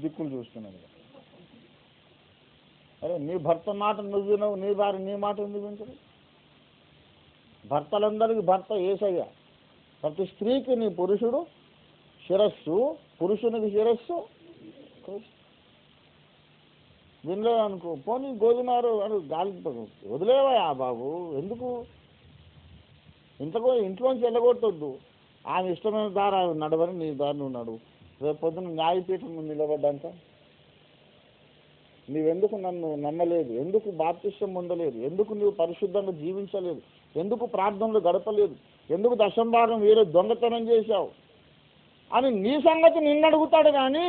దిక్కులు చూస్తున్నాడు. అరే నీ భర్త మాట నువ్వు వినవు, నీ భార్య నీ మాట ఎందుకు వింటది? భర్తలందరికీ భర్త యేసయ్య. ప్రతి స్త్రీకి నీ పురుషుడు శిరస్సు, పురుషునికి శిరస్సు. వినలేదనుకో పోనీ గోధుమారు అని గాలి వదిలేవా బాబు, ఎందుకు ఇంట్లోంచి వెళ్ళగొట్టొద్దు. ఆమె ఇష్టమైన దారి ఆమె నడవని, నీ దారి నువ్వు నడువు. రేపు పొద్దున్న న్యాయపీఠం నువ్వు నిలబడ్డాక నీవెందుకు నన్ను నమ్మలేదు, ఎందుకు బాప్తిష్టం పొందలేదు, ఎందుకు నువ్వు పరిశుద్ధంగా జీవించలేదు, ఎందుకు ప్రార్థనలు గడపలేదు, ఎందుకు దశంభాగం వేరే దొంగతనం చేశావు అని నీ సంగతి నిన్ను అడుగుతాడు. కానీ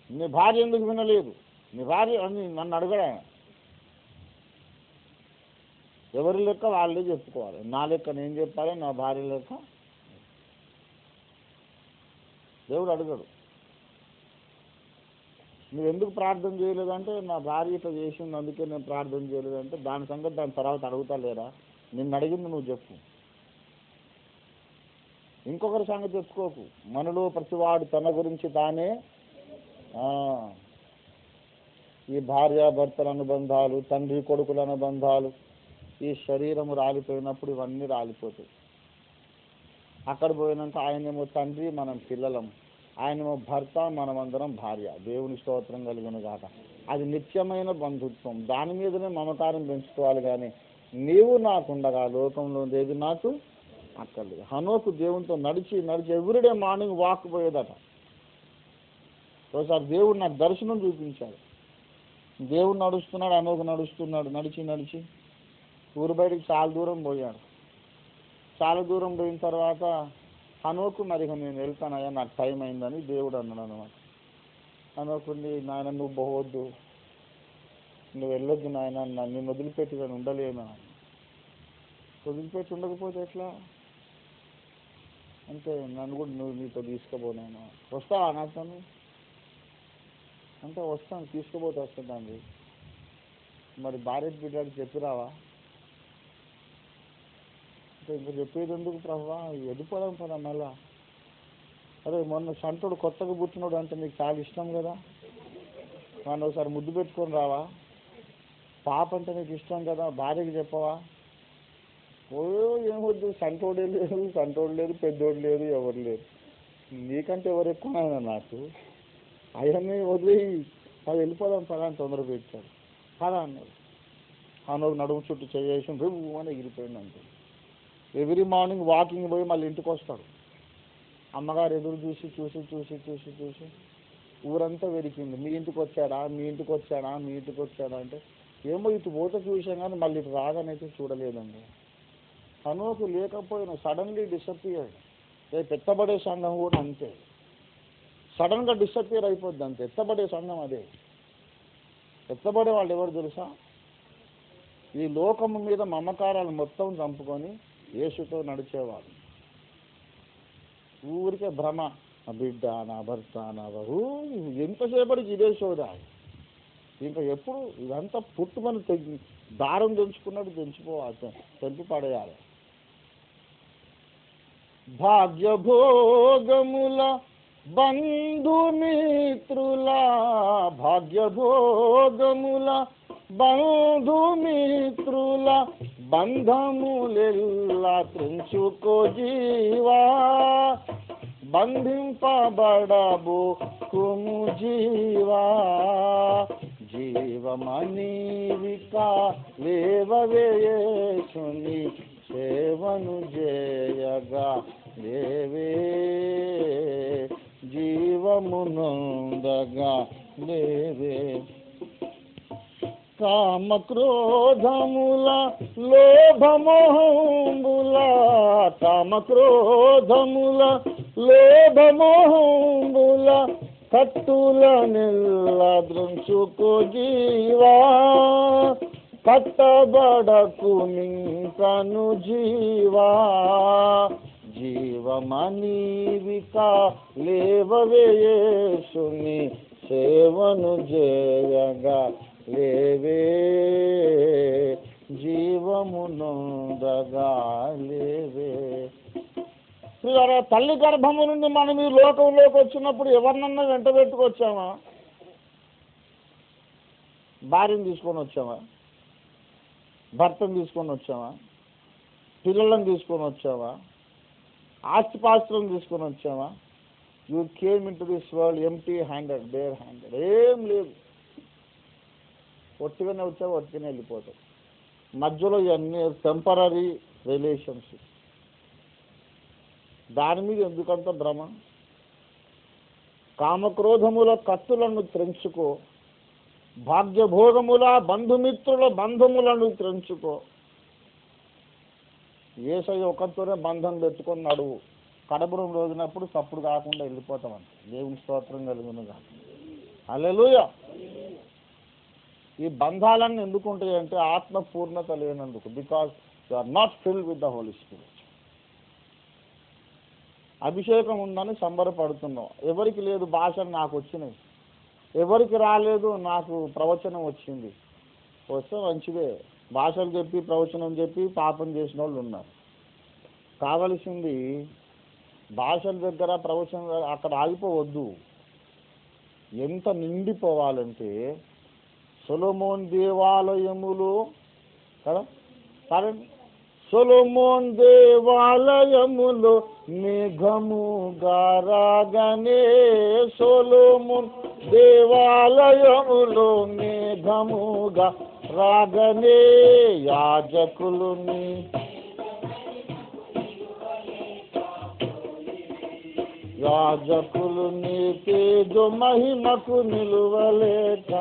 నీ భార్య ఎందుకు వినలేదు, నీ భార్య అని నన్ను అడగడా? ఎవరి లెక్క వాళ్ళే చెప్పుకోవాలి. నా లెక్క నేను చెప్పాలి, నా భార్య లెక్క దేవుడు అడగడు. నువ్వు ఎందుకు ప్రార్థన చేయలేదంటే నా భార్య ఇట్లా చేసింది అందుకే నేను ప్రార్థన చేయలేదంటే దాని సంగతి దాని తర్వాత అడుగుతా లేరా? నిన్ను అడిగింది నువ్వు చెప్పు, ఇంకొకరి సంగతి చెప్పుకోకు. మనలో ప్రతివాడు తన గురించి తానే. ఈ భార్యాభర్తల అనుబంధాలు, తండ్రి కొడుకుల అనుబంధాలు, ఈ శరీరము రాలిపోయినప్పుడు ఇవన్నీ రాలిపోతాయి. అక్కడ పోయినాక ఆయనేమో తండ్రి, మనం పిల్లలం, ఆయనేమో భర్త, మనమందరం భార్య. దేవుని స్తోత్రం కలుగును గాక. అది నిత్యమైన బంధుత్వం. దాని మీదనే మమకారం పెంచుకోవాలి. కానీ నీవు నాకుండగా లోకంలో ఏది నాకు అక్కర్లేదు. హనోకు దేవునితో నడిచి ఎవ్రీడే మార్నింగ్ వాక్ పోయేదట. ఒకసారి దేవుడు నాకు దర్శనం చూపించాడు. దేవుడు నడుస్తున్నాడు, హనోకు నడుస్తున్నాడు. నడిచి ఊరు బయటికి చాలా దూరం పోయాడు. చాలా దూరం పోయిన తర్వాత హనోకు మరి నేను వెళ్తానయ్యా నాకు టైం అయిందని దేవుడు అన్నాడు అనమాట. హనోకుని నాయన నువ్వు పోవద్దు, నువ్వు వెళ్ళొద్దు నాయన, నన్ను వదిలిపెట్టి నేను ఉండలేను. వదిలిపెట్టి ఉండకపోతే ఎట్లా అంటే నన్ను కూడా నువ్వు నీతో తీసుకుపోనాను, వస్తావా నాతో అంటే వస్తాను, తీసుకుపోతే వస్తుందండి. మరి భార్య బిడ్డకి చెప్పిరావా అంటే ఇంకా చెప్పేది ఎందుకు ప్రభువా, వెళ్ళిపోదాం కదా మళ్ళా. అరే మొన్న సంతుడు కొత్తగా పుట్టినోడు అంటే నీకు చాలా ఇష్టం కదా, నన్ను ఒకసారి ముద్దు పెట్టుకొని రావా. పాప అంటే నీకు ఇష్టం కదా, భార్యకి చెప్పవా. ఓ ఏమొద్దు, సంతోడే లేదు పెద్దోడు లేదు ఎవరు లేరు, నీకంటే ఎవరు ఎక్కువనైనా నాకు, అవన్నీ వదిలి అది వెళ్ళిపోదాం పదా అని తొందర పెట్టాడు. పదా అన్నాడు. అన్నోడు నడుము చుట్టూ చేసి రువ్వు అని ఎగిరిపోయింది అంతే. ఎవ్రీ మార్నింగ్ వాకింగ్ పోయి మళ్ళీ ఇంటికి వస్తాడు. అమ్మగారు ఎదురు చూసి చూసి చూసి చూసి చూసి ఊరంతా వెరికింది, మీ ఇంటికి వచ్చాడా మీ ఇంటికి వచ్చాడా మీ ఇంటికి వచ్చాడా అంటే ఏమో ఇటు పోతే చూసాం కానీ మళ్ళీ ఇటు రాగానైతే చూడలేదండి. హనోకు లేకపోయినా సడన్లీ డిసప్పియర్డ్. ఎత్తబడే సంఘం కూడా అంతే, సడన్గా డిసప్పియర్ అయిపోద్ది అంతే. ఎత్తబడే సంఘం అదే. ఎత్తబడే వాళ్ళు ఎవరు తెలుసా, ఈ లోకము మీద మమకారాలు మొత్తం చంపుకొని యేసుతో నడిచేవాళ్ళు. ఊరికే భ్రమ, నా బిడ్డ నా భర్త నా బహు ఎంతసేపటికి ఇదే సోదా. ఇంకా ఎప్పుడు ఇదంతా పుట్టుమని దారం తెంచుకున్నట్టు తెంచిపోవాలి, తెంపి పడేయాలి. భాగ్యభోగముల బంధుమిత్రుల, భాగ్యభోగముల బంధుమిత్రుల బంధములెల్లా త్రుంచుకో జీవా, బంధింపబడబో కుము జీవా, జీవమనీవికా లేవవేసుని సేవను చేయగా లేవే, జీవమునందగా లేవే. కామక్రోధముల లోభమోహంబుల, కామక్రోధముల లోభమోహంబుల కట్టుల నెల్ల దృంచుకో జీవా, కట్టబడకు నింకను జీవా, జీవమనీవికా లేవవేసుని సేవను చేయగా లేవే, జీవమునందగా లేవే. తల్లి గర్భము నుండి మనం ఈ లోకంలోకి వచ్చినప్పుడు ఎవరినన్నా వెంట పెట్టుకొచ్చామా? భార్యను తీసుకొని వచ్చామా? భర్తను తీసుకొని వచ్చామా? పిల్లలను తీసుకొని వచ్చామా? ఆస్తిపాస్తులను తీసుకొని వచ్చామా? You came into this world empty handed, bare handed. ఏం లేదు, ఒట్టిగానే వచ్చావు, ఒట్టిగానే వెళ్ళిపోతావు. మధ్యలో ఇవన్నీ టెంపరీ రిలేషన్షిప్. దాని మీద ఎందుకంత భ్రమ? కామక్రోధముల కత్తులను త్రెంచుకో, భాగ్యభోగముల బంధుమిత్రుల బంధములను త్రెంచుకో. యేసయ్య ఒకరితోనే బంధం పెట్టుకొని నడువు. కడపురం రోజునప్పుడు తప్పుడు కాకుండా వెళ్ళిపోతామంట. దేవుని స్తోత్రం కలుగునుగా. హల్లెలూయా. ఈ బంధాలన్నీ ఎందుకు ఉంటాయంటే ఆత్మ పూర్ణత లేనందుకు. Because you are not filled with the Holy Spirit. అభిషేకం ఉందని సంబరపడుతున్నావు. ఎవరికి లేదు భాషలు నాకు వచ్చినాయి, ఎవరికి రాలేదు నాకు ప్రవచనం వచ్చింది. వస్తే మంచిదే, భాషలు చెప్పి ప్రవచనం చెప్పి పాపం చేసిన వాళ్ళు ఉన్నారు. కావలసింది భాషల దగ్గర ప్రవచనం అక్కడ ఆగిపోవద్దు. ఎంత నిండిపోవాలంటే సొలొమోన్ దేవాలయములో కదా, సరే సొలొమోన్ దేవాలయములో మేఘముగా రాగనే, సొలొమోన్ దేవాలయములో మేఘముగా రాగనే, యాజకులుని తేజో మహిమకు నిలువలేక,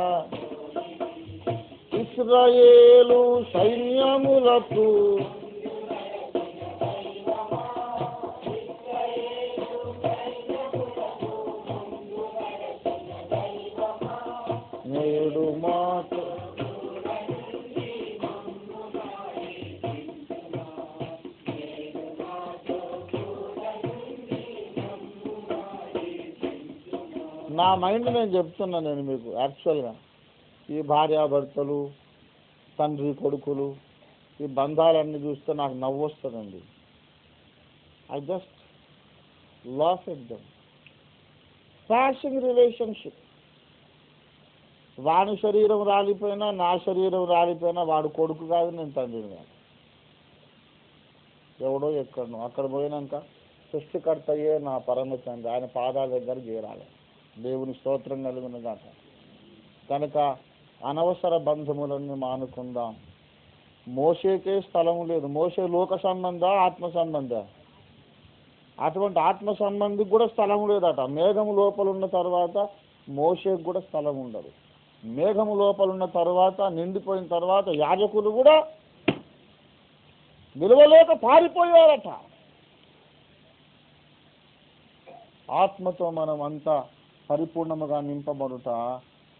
ఇశ్రాయేలు సైన్యములకు నేడు మాకు నా మైండ్ నేను చెప్తున్నా, నేను మీకు యాక్చువల్గా ఈ భార్యాభర్తలు, తండ్రి కొడుకులు, ఈ బంధాలన్నీ చూస్తే నాకు నవ్వు వస్తుందండి. I just laugh at them. Passing relationship. వాని శరీరం రాలిపోయినా, నా శరీరం రాలిపోయినా వాడు కొడుకు కాదు, నేను తండ్రిని కాదు. ఎవడో ఎక్కడనో అక్కడ పోయినాక సృష్టికర్తయే నా పరమ తండ్రి, ఆయన పాదాల దగ్గర చేరాలి. దేవుని స్తోత్రం కలుగును గాక. కనుక అనవసర బంధములన్నీ మానుకుందాం. మోషేకే స్థలం లేదు. మోషే లోక సంబంధ, ఆత్మ సంబంధ. అటువంటి ఆత్మ సంబంధికి కూడా స్థలం లేదట. మేఘము లోపల ఉన్న తర్వాత మోషేకి కూడా స్థలం ఉండదు. మేఘము లోపల ఉన్న తర్వాత, నిండిపోయిన తర్వాత యాజకులు కూడా నిలవలేక పారిపోయారట. ఆత్మతో మనం అంతా పరిపూర్ణముగా నింపబడుట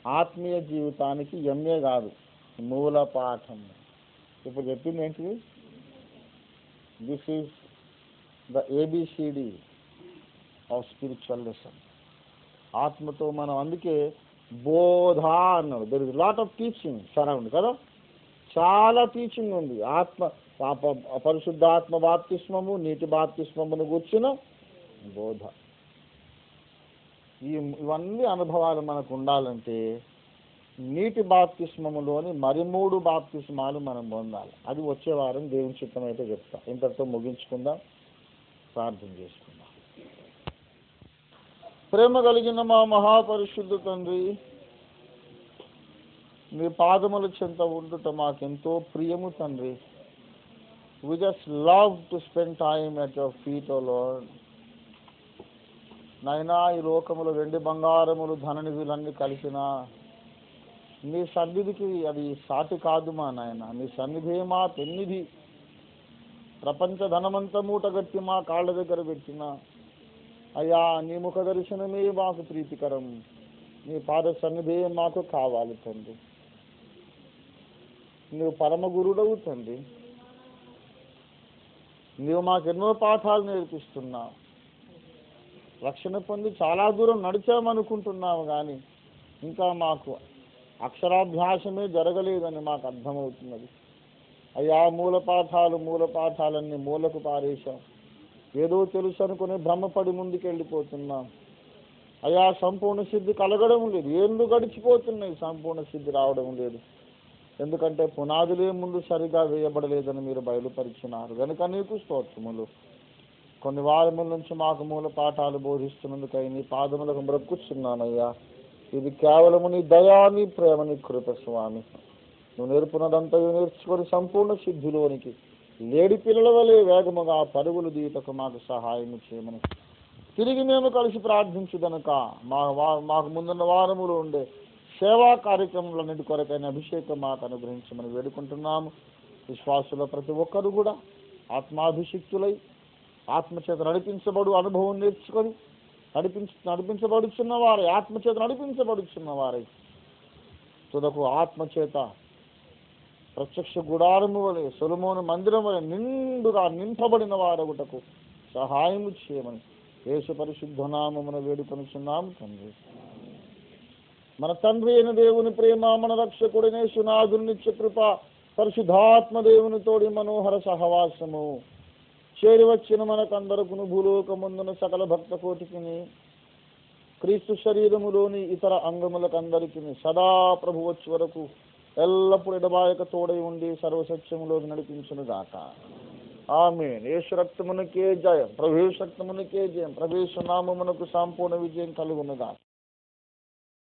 ఆత్మీయ జీవితానికి ఎంఏ కాదు, మూల పాఠం. ఇప్పుడు చెప్పింది ఏంటిది? This is the ABCD of spiritual lesson. ఆత్మతో మనం, అందుకే బోధ అన్నాడు. There is lot of teaching surround కదా, చాలా టీచింగ్ ఉంది. పరిశుద్ధాత్మ బాప్తిస్మము, నీటి బాప్తిస్మమును కూర్చున్న బోధ. ఇవన్నీ అనుభవాలు మనకు ఉండాలంటే నీటి బాప్తిస్మములోని మరి 3 బాప్తిస్మాలు మనం పొందాలి. అది వచ్చే వారం దేవుని చిత్తం అయితే చెప్తా. ఇంతటితో ముగించుకుందాం, ప్రార్థన చేసుకుందాం. ప్రేమ కలిగిన మా మహాపరిశుద్ధ తండ్రి, మీ పాదముల చెంత ఉండుట మాకెంతో ప్రియము తండ్రి. We just love to spend time at your feet, O Lord. నైనా ఈ లోకములు వెండి బంగారములు ధననిధులన్నీ కలిసిన నీ సన్నిధికి అది సాటి కాదు మా నాయన. నీ సన్నిధే మా పెన్నిధి. ప్రపంచ ధనమంతా మూటగట్టి మా కాళ్ళ దగ్గర పెట్టిన అయ్యా, నీ ముఖ దర్శనమే మాకు ప్రీతికరం. నీ పాద సన్నిధే మాకు కావాలి తండ్రి. నువ్వు పరమ గురుడవు తండ్రి. నువ్వు మాకెన్నో పాఠాలు నేర్పిస్తున్నావు. రక్షణ పొంది చాలా దూరం నడిచామనుకుంటున్నాము, కానీ ఇంకా మాకు అక్షరాభ్యాసమే జరగలేదని మాకు అర్థమవుతున్నది. అయ్యా, మూల పాఠాలన్నీ మూలకు పారేశాం. ఏదో తెలుసు అనుకుని భ్రమపడి ముందుకు వెళ్ళిపోతున్నాం. అయ్యా, సంపూర్ణ సిద్ధి కలగడం లేదు. ఏళ్ళు గడిచిపోతున్నాయి, సంపూర్ణ సిద్ధి రావడం లేదు. ఎందుకంటే పునాదులే ముందు సరిగా వేయబడలేదని మీరు బయలుపరిచినారు. కనుక నీకు స్తోత్రములు. కొన్ని వారముల నుంచి మాకు మూల పాఠాలు బోధిస్తున్నందుకై నీ పాదములకు మ్రొక్కుచున్నానయ్యా. ఇది కేవలము నీ దయా, నీ ప్రేమ, నీ కృప స్వామి. నువ్వు నేర్పునదంతయు నేర్చుకొని సంపూర్ణ సిద్ధిలోనికి లేడి పిల్లల వలె వేగముగా పరుగులు దీటకు మాకు సహాయం చేయమని తిరిగి మేము కలిసి ప్రార్థించుదనక మాకు ముందున్న వారములు ఉండే సేవా కార్యక్రమాలన్నిటి కొరకైన అభిషేకం మాకు అనుగ్రహించమని వేడుకుంటున్నాము. విశ్వాసుల ప్రతి ఒక్కరు కూడా ఆత్మాభిషిక్తులై ఆత్మచేత నడిపించబడు అనుభవం నేర్చుకొని నడిపించబడుచున్న వారై, ఆత్మచేత నడిపించబడుచున్న వారై తుదకు ఆత్మచేత ప్రత్యక్ష గుడారము వలె, సొలొమోను మందిరం వలె నిండుగా నింపబడిన వారగుటకు సహాయము చేయమని యేసు పరిశుద్ధ నామమున వేడుకొనుచున్నాము తండ్రి. మన తండ్రి అయిన దేవుని ప్రేమ, మన రక్షకుడైన యేసునాథుని నిత్య కృప, పరిశుద్ధాత్మ దేవుని తోడి మనోహర సహవాసము చేరి వచ్చిన మనకందరకును భూలోకమందున సకల భక్త కోటికిని క్రీస్తు శరీరములోని ఇతర అంగములకందరికీ సదా ప్రభు వచ్చి వరకు ఎల్లప్పుడూ ఎడబాయక తోడై ఉండి సర్వసత్యములోకి నడిపించును గాక. ఆమేన్. యేసు రక్తమునకే జయం, ప్రభు యేసు రక్తమునకే జయం, ప్రభు యేసు నామమునకు సంపూర్ణ విజయం కలుగును గాక.